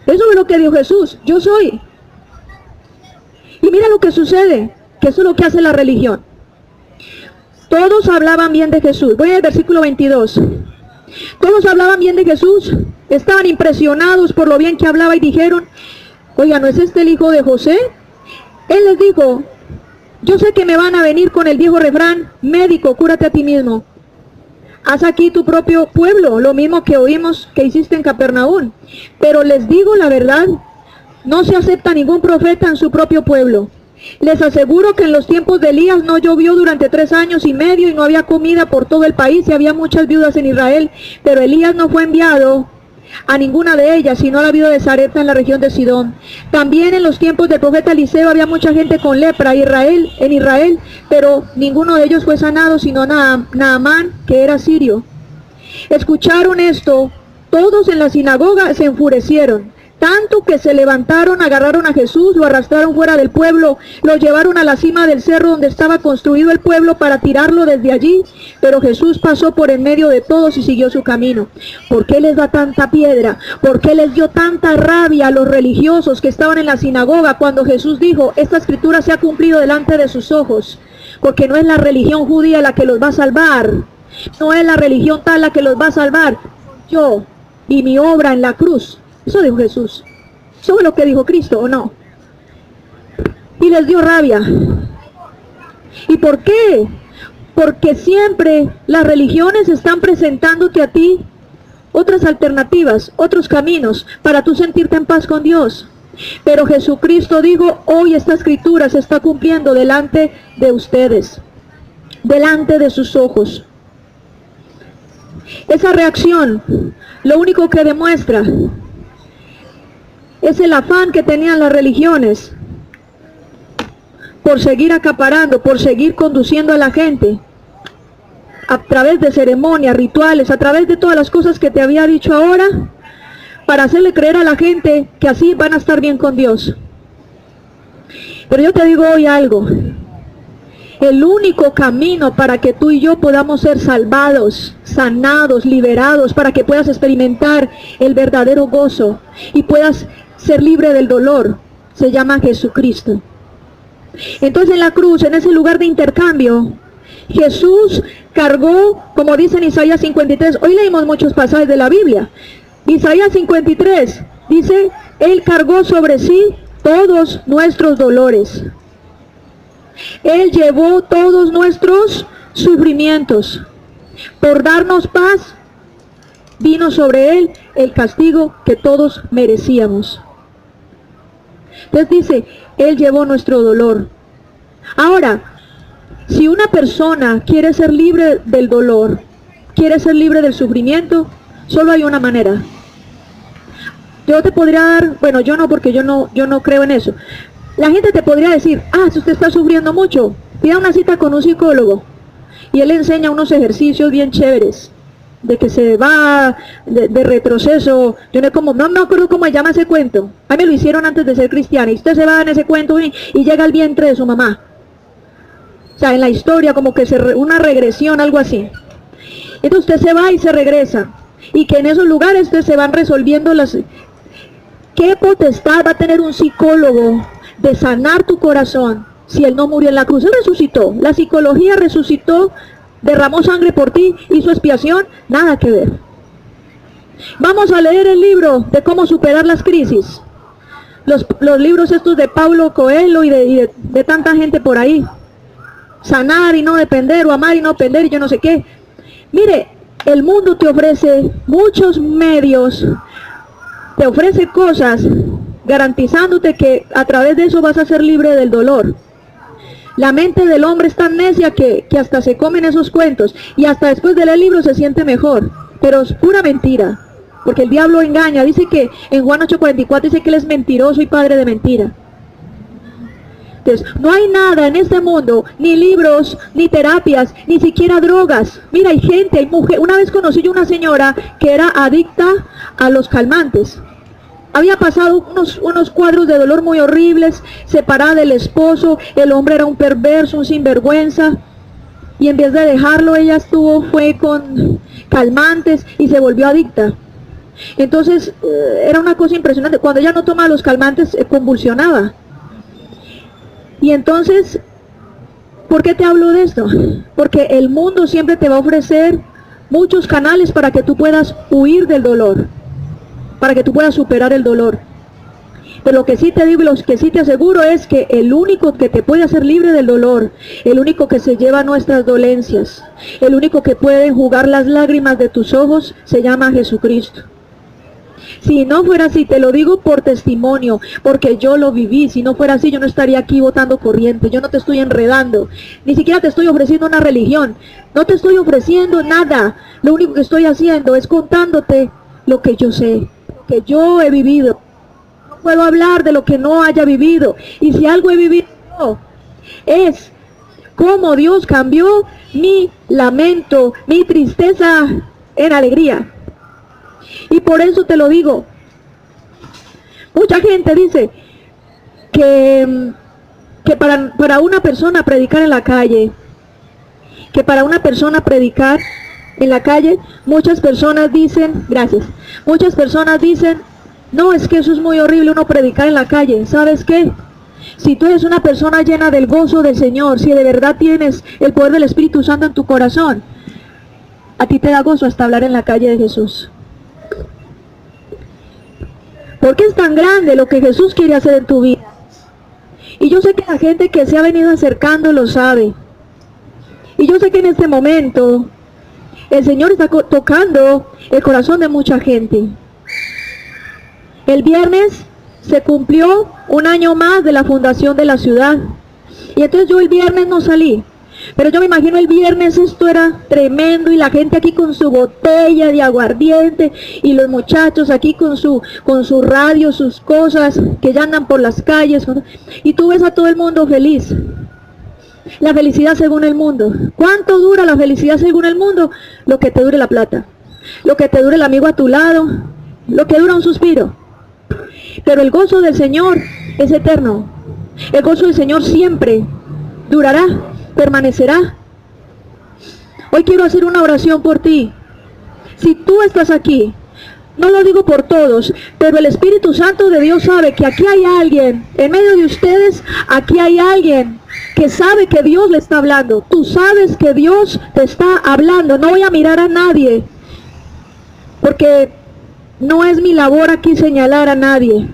Eso es lo que dijo Jesús: yo soy. Y mira lo que sucede, que eso es lo que hace la religión. Todos hablaban bien de Jesús. Voy al versículo 22. Todos hablaban bien de Jesús, estaban impresionados por lo bien que hablaba y dijeron: oiga, ¿no es este el hijo de José? Él les dijo: yo sé que me van a venir con el viejo refrán: médico, cúrate a ti mismo. Haz aquí tu propio pueblo, lo mismo que oímos que hiciste en Capernaum. Pero les digo la verdad, no se acepta ningún profeta en su propio pueblo. Les aseguro que en los tiempos de Elías no llovió durante 3 años y medio y no había comida por todo el país y había muchas viudas en Israel. Pero Elías no fue enviado a ninguna de ellas, sino a la viuda de Sarepta en la región de Sidón. También en los tiempos del profeta Eliseo había mucha gente con lepra en Israel, pero ninguno de ellos fue sanado, sino Naamán, que era sirio. Escucharon esto, todos en la sinagoga se enfurecieron, tanto que se levantaron, agarraron a Jesús, lo arrastraron fuera del pueblo, lo llevaron a la cima del cerro donde estaba construido el pueblo para tirarlo desde allí. Pero Jesús pasó por en medio de todos y siguió su camino. ¿Por qué les da tanta piedra? ¿Por qué les dio tanta rabia a los religiosos que estaban en la sinagoga cuando Jesús dijo: esta escritura se ha cumplido delante de sus ojos? Porque no es la religión judía la que los va a salvar, no es la religión tal la que los va a salvar. Yo y mi obra en la cruz. Eso dijo Jesús. Eso es lo que dijo Cristo, ¿o no? Y les dio rabia. ¿Y por qué? Porque siempre las religiones están presentándote a ti otras alternativas, otros caminos para tú sentirte en paz con Dios. Pero Jesucristo dijo: hoy esta escritura se está cumpliendo delante de ustedes, delante de sus ojos. Esa reacción lo único que demuestra es el afán que tenían las religiones por seguir acaparando, por seguir conduciendo a la gente a través de ceremonias, rituales, a través de todas las cosas que te había dicho ahora, para hacerle creer a la gente que así van a estar bien con Dios. Pero yo te digo hoy algo: el único camino para que tú y yo podamos ser salvados, sanados, liberados, para que puedas experimentar el verdadero gozo y puedas ser libre del dolor, se llama Jesucristo. Entonces en la cruz, en ese lugar de intercambio, Jesús cargó, como dice en Isaías 53, hoy leímos muchos pasajes de la Biblia. Isaías 53 dice: Él cargó sobre sí todos nuestros dolores. Él llevó todos nuestros sufrimientos. Por darnos paz, vino sobre Él el castigo que todos merecíamos. Entonces dice: Él llevó nuestro dolor. Ahora, si una persona quiere ser libre del dolor, quiere ser libre del sufrimiento, solo hay una manera. Yo te podría dar, bueno, yo no, porque yo no creo en eso. La gente te podría decir: si usted está sufriendo mucho, pida una cita con un psicólogo y él le enseña unos ejercicios bien chéveres de que se va de retroceso. Yo no me acuerdo cómo se llama ese cuento. A mí me lo hicieron antes de ser cristiana. Y usted se va en ese cuento y llega al vientre de su mamá. O sea, en la historia como que una regresión, algo así. Entonces usted se va y se regresa. Y que en esos lugares se van resolviendo las... ¿Qué potestad va a tener un psicólogo de sanar tu corazón si él no murió en la cruz? Él resucitó. La psicología resucitó, derramó sangre por ti, hizo expiación, nada que ver. Vamos a leer el libro de cómo superar las crisis. Los libros estos de Paulo Coelho y de tanta gente por ahí. Sanar y no depender, o amar y no depender, y yo no sé qué. Mire, el mundo te ofrece muchos medios, te ofrece cosas, garantizándote que a través de eso vas a ser libre del dolor. La mente del hombre es tan necia que hasta se comen esos cuentos, y hasta después de leer el libro se siente mejor, pero es pura mentira, porque el diablo engaña. Dice que en Juan 8:44 dice que él es mentiroso y padre de mentira. Entonces, no hay nada en este mundo, ni libros, ni terapias, ni siquiera drogas. Mira, hay gente, hay mujer. Una vez conocí yo una señora que era adicta a los calmantes. Había pasado unos cuadros de dolor muy horribles, separada del esposo, el hombre era un perverso, un sinvergüenza, y en vez de dejarlo, ella fue con calmantes y se volvió adicta. Entonces, era una cosa impresionante. Cuando ella no tomaba los calmantes, convulsionaba. Y entonces, ¿por qué te hablo de esto? Porque el mundo siempre te va a ofrecer muchos canales para que tú puedas huir del dolor, para que tú puedas superar el dolor. Pero lo que sí te digo y lo que sí te aseguro es que el único que te puede hacer libre del dolor, el único que se lleva nuestras dolencias, el único que puede enjugar las lágrimas de tus ojos, se llama Jesucristo. Si no fuera así, te lo digo por testimonio, porque yo lo viví. Si no fuera así, yo no estaría aquí botando corriente. Yo no te estoy enredando, ni siquiera te estoy ofreciendo una religión, no te estoy ofreciendo nada. Lo único que estoy haciendo es contándote lo que yo sé, lo que yo he vivido. No puedo hablar de lo que no haya vivido, y si algo he vivido es cómo Dios cambió mi lamento, mi tristeza en alegría. Y por eso te lo digo. Mucha gente dice que para una persona predicar en la calle, muchas personas dicen, gracias, muchas personas dicen, no, es que eso es muy horrible uno predicar en la calle. ¿Sabes qué? Si tú eres una persona llena del gozo del Señor, si de verdad tienes el poder del Espíritu Santo en tu corazón, a ti te da gozo hasta hablar en la calle de Jesús. Porque es tan grande lo que Jesús quiere hacer en tu vida. Y yo sé que la gente que se ha venido acercando lo sabe. Y yo sé que en este momento el Señor está tocando el corazón de mucha gente. El viernes se cumplió un año más de la fundación de la ciudad. Y entonces yo el viernes no salí. Pero yo me imagino el viernes esto era tremendo, y la gente aquí con su botella de aguardiente, y los muchachos aquí con su radio, sus cosas, que ya andan por las calles, y tú ves a todo el mundo feliz. La felicidad según el mundo. ¿Cuánto dura la felicidad según el mundo? Lo que te dure la plata, lo que te dure el amigo a tu lado, lo que dura un suspiro. Pero el gozo del Señor es eterno. El gozo del Señor siempre durará, permanecerá. Hoy quiero hacer una oración por ti. Si tú estás aquí, no lo digo por todos, pero el Espíritu Santo de Dios sabe que aquí hay alguien, en medio de ustedes, aquí hay alguien que sabe que Dios le está hablando. Tú sabes que Dios te está hablando. No voy a mirar a nadie, porque no es mi labor aquí señalar a nadie.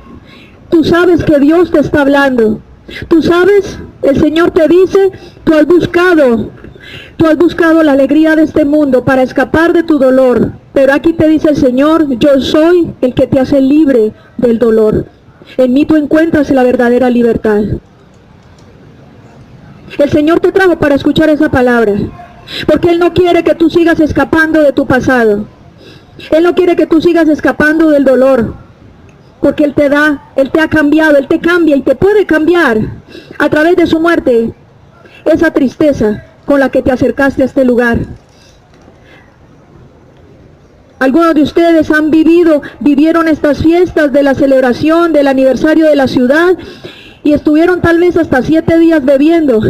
Tú sabes que Dios te está hablando. Tú sabes, el Señor te dice, tú has buscado la alegría de este mundo para escapar de tu dolor. Pero aquí te dice el Señor, yo soy el que te hace libre del dolor. En mí tú encuentras la verdadera libertad. El Señor te trajo para escuchar esa palabra, porque Él no quiere que tú sigas escapando de tu pasado. Él no quiere que tú sigas escapando del dolor, porque Él te ha cambiado, Él te cambia y te puede cambiar a través de su muerte, esa tristeza con la que te acercaste a este lugar. Algunos de ustedes vivieron estas fiestas de la celebración del aniversario de la ciudad y estuvieron tal vez hasta 7 días bebiendo.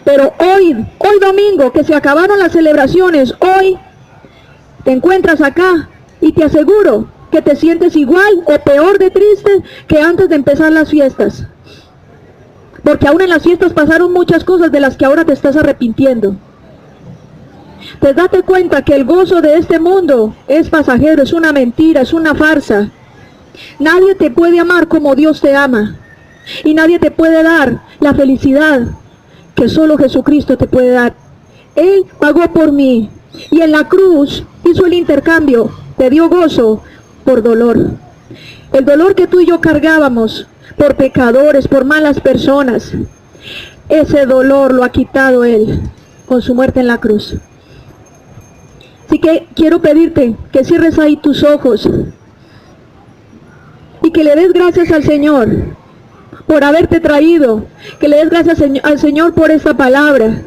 Pero hoy domingo, que se acabaron las celebraciones, hoy te encuentras acá y te aseguro que te sientes igual o peor de triste que antes de empezar las fiestas. Porque aún en las fiestas pasaron muchas cosas de las que ahora te estás arrepintiendo. Pues date cuenta que el gozo de este mundo es pasajero, es una mentira, es una farsa. Nadie te puede amar como Dios te ama. Y nadie te puede dar la felicidad que solo Jesucristo te puede dar. Él pagó por mí y en la cruz hizo el intercambio, te dio gozo por dolor. El dolor que tú y yo cargábamos por pecadores, por malas personas, ese dolor lo ha quitado Él con su muerte en la cruz. Así que quiero pedirte que cierres ahí tus ojos y que le des gracias al Señor por haberte traído, que le des gracias al Señor por esta palabra.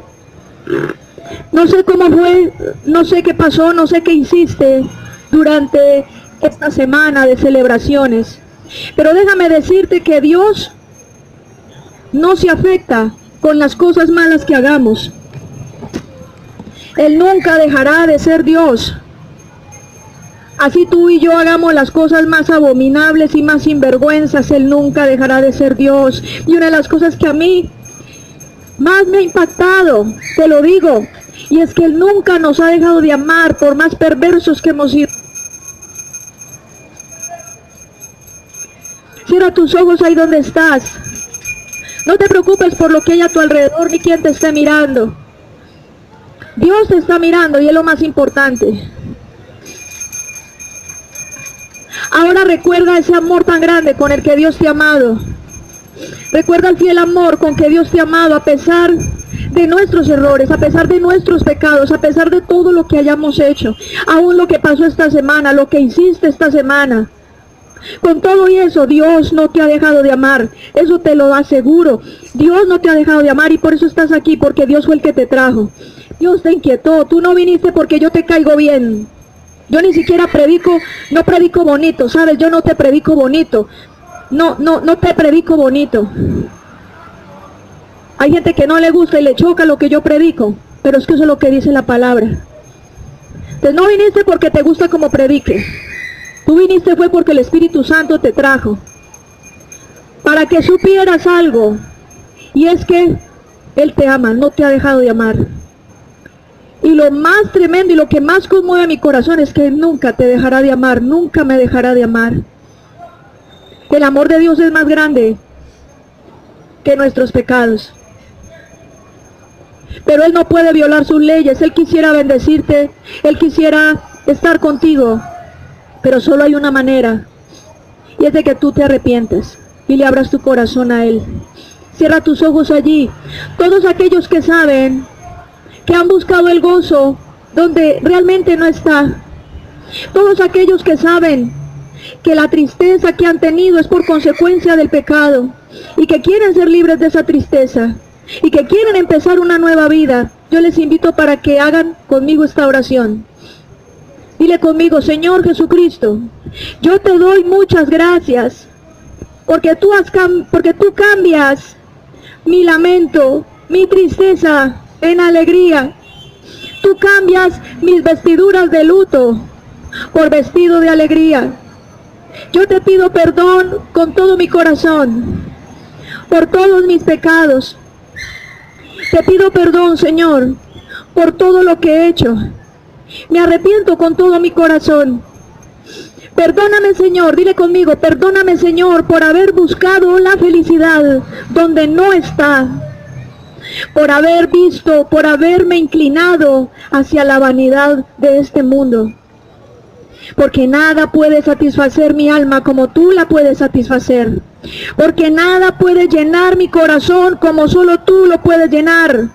No sé cómo fue, no sé qué pasó, no sé qué hiciste durante esta semana de celebraciones, pero déjame decirte que Dios no se afecta con las cosas malas que hagamos. Él nunca dejará de ser Dios. Así tú y yo hagamos las cosas más abominables y más sinvergüenzas, Él nunca dejará de ser Dios. Y una de las cosas que a mí más me ha impactado, te lo digo, y es que Él nunca nos ha dejado de amar por más perversos que hemos sido. Cierra tus ojos ahí donde estás. No te preocupes por lo que hay a tu alrededor ni quién te esté mirando. Dios te está mirando y es lo más importante. Ahora recuerda ese amor tan grande con el que Dios te ha amado. Recuerda el fiel amor con que Dios te ha amado a pesar de nuestros errores, a pesar de nuestros pecados, a pesar de todo lo que hayamos hecho, aún lo que pasó esta semana, lo que hiciste esta semana. Con todo y eso, Dios no te ha dejado de amar, eso te lo aseguro. Dios no te ha dejado de amar y por eso estás aquí, porque Dios fue el que te trajo. Dios te inquietó, tú no viniste porque yo te caigo bien. Yo ni siquiera no predico bonito, ¿sabes? Yo no te predico bonito. No te predico bonito. Hay gente que no le gusta y le choca lo que yo predico, pero es que eso es lo que dice la palabra. Entonces no viniste porque te gusta como predique. Tú viniste fue porque el Espíritu Santo te trajo. Para que supieras algo, y es que Él te ama, no te ha dejado de amar. Y lo más tremendo y lo que más conmueve mi corazón es que Él nunca te dejará de amar, nunca me dejará de amar. El amor de Dios es más grande que nuestros pecados. Pero Él no puede violar sus leyes. Él quisiera bendecirte, Él quisiera estar contigo, pero solo hay una manera, y es de que tú te arrepientes y le abras tu corazón a Él. Cierra tus ojos allí. Todos aquellos que saben que han buscado el gozo donde realmente no está. Todos aquellos que saben que la tristeza que han tenido es por consecuencia del pecado y que quieren ser libres de esa tristeza y que quieren empezar una nueva vida, yo les invito para que hagan conmigo esta oración. Dile conmigo: Señor Jesucristo, yo te doy muchas gracias porque tú cambias mi lamento, mi tristeza en alegría. Tú cambias mis vestiduras de luto por vestido de alegría. Yo te pido perdón con todo mi corazón por todos mis pecados. Te pido perdón, Señor, por todo lo que he hecho. Me arrepiento con todo mi corazón. Perdóname, Señor, dile conmigo: perdóname, Señor, por haber buscado la felicidad donde no está. Por haber visto, por haberme inclinado hacia la vanidad de este mundo. Porque nada puede satisfacer mi alma como tú la puedes satisfacer. Porque nada puede llenar mi corazón como solo tú lo puedes llenar.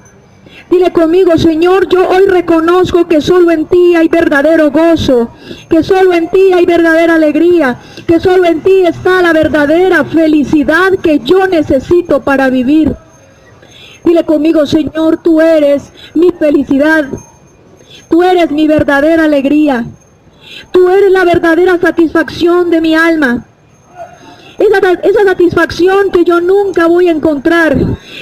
Dile conmigo: Señor, yo hoy reconozco que solo en ti hay verdadero gozo, que solo en ti hay verdadera alegría, que solo en ti está la verdadera felicidad que yo necesito para vivir. Dile conmigo: Señor, tú eres mi felicidad, tú eres mi verdadera alegría. Tú eres la verdadera satisfacción de mi alma. Esa satisfacción que yo nunca voy a encontrar,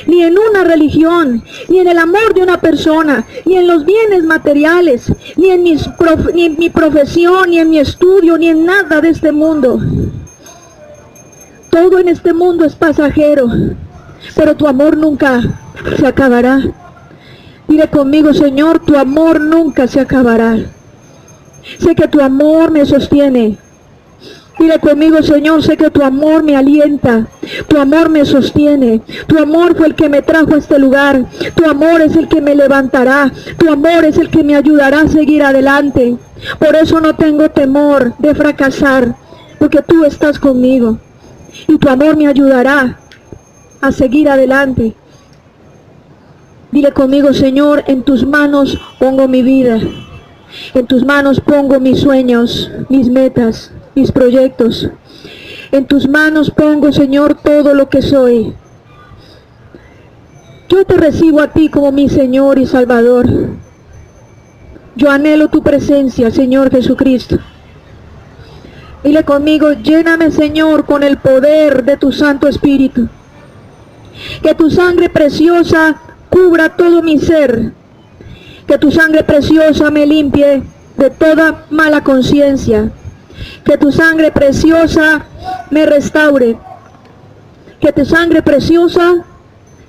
ni en una religión, ni en el amor de una persona, ni en los bienes materiales, ni en mi profesión, ni en mi estudio, ni en nada de este mundo. Todo en este mundo es pasajero, pero tu amor nunca se acabará. Dile conmigo, Señor, tu amor nunca se acabará. Sé que tu amor me sostiene. Dile conmigo, Señor, sé que tu amor me alienta, tu amor me sostiene, tu amor fue el que me trajo a este lugar, tu amor es el que me levantará, tu amor es el que me ayudará a seguir adelante. Por eso no tengo temor de fracasar, porque tú estás conmigo y tu amor me ayudará a seguir adelante. Dile conmigo, Señor, en tus manos pongo mi vida, en tus manos pongo mis sueños, mis metas, mis proyectos. En tus manos pongo, Señor, todo lo que soy. Yo te recibo a ti como mi Señor y Salvador. Yo anhelo tu presencia, Señor Jesucristo. Dile conmigo, lléname, Señor, con el poder de tu Santo Espíritu. Que tu sangre preciosa cubra todo mi ser. Que tu sangre preciosa me limpie de toda mala conciencia. Que tu sangre preciosa me restaure. Que tu sangre preciosa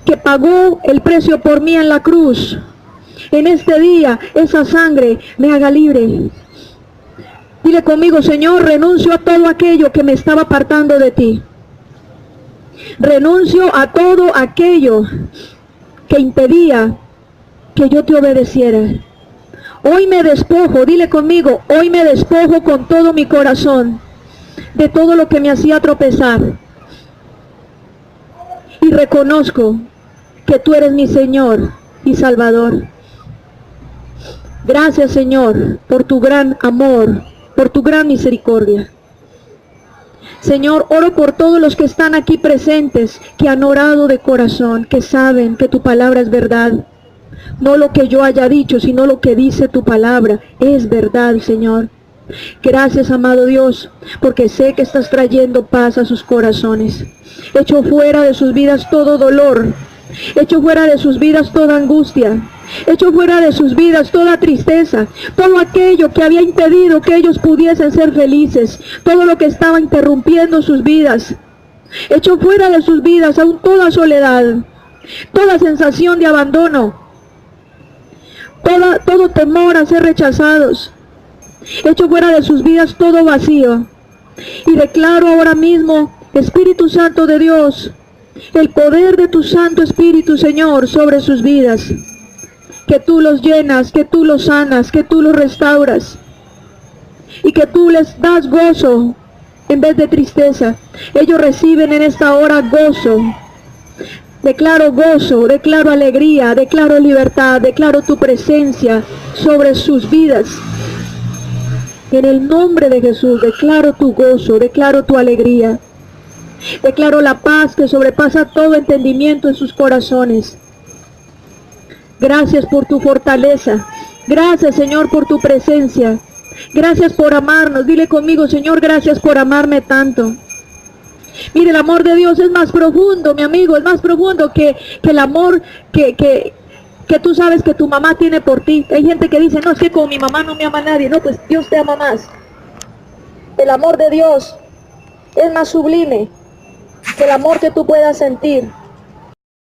que pagó el precio por mí en la cruz, en este día, esa sangre me haga libre. Dile conmigo, Señor, renuncio a todo aquello que me estaba apartando de ti. Renuncio a todo aquello que impedía que yo te obedeciera. Hoy me despojo, dile conmigo, hoy me despojo con todo mi corazón de todo lo que me hacía tropezar. Y reconozco que tú eres mi Señor y Salvador. Gracias, Señor, por tu gran amor, por tu gran misericordia. Señor, oro por todos los que están aquí presentes, que han orado de corazón, que saben que tu palabra es verdad. No lo que yo haya dicho, sino lo que dice tu palabra. Es verdad, Señor. Gracias, amado Dios, porque sé que estás trayendo paz a sus corazones. Echo fuera de sus vidas todo dolor. Echo fuera de sus vidas toda angustia. Echo fuera de sus vidas toda tristeza. Todo aquello que había impedido que ellos pudiesen ser felices. Todo lo que estaba interrumpiendo sus vidas. Echo fuera de sus vidas aún toda soledad. Toda sensación de abandono. Todo temor a ser rechazados. Echo fuera de sus vidas todo vacío. Y declaro ahora mismo, Espíritu Santo de Dios, el poder de tu Santo Espíritu, Señor, sobre sus vidas. Que tú los llenas, que tú los sanas, que tú los restauras. Y que tú les das gozo en vez de tristeza. Ellos reciben en esta hora gozo. Declaro gozo, declaro alegría, declaro libertad, declaro tu presencia sobre sus vidas. En el nombre de Jesús, declaro tu gozo, declaro tu alegría. Declaro la paz que sobrepasa todo entendimiento en sus corazones. Gracias por tu fortaleza. Gracias, Señor, por tu presencia. Gracias por amarnos. Dile conmigo, Señor, gracias por amarme tanto. Mire, el amor de Dios es más profundo, mi amigo, es más profundo que el amor que tú sabes que tu mamá tiene por ti. Hay gente que dice, no, es que con mi mamá no me ama nadie. No, pues Dios te ama más. El amor de Dios es más sublime que el amor que tú puedas sentir.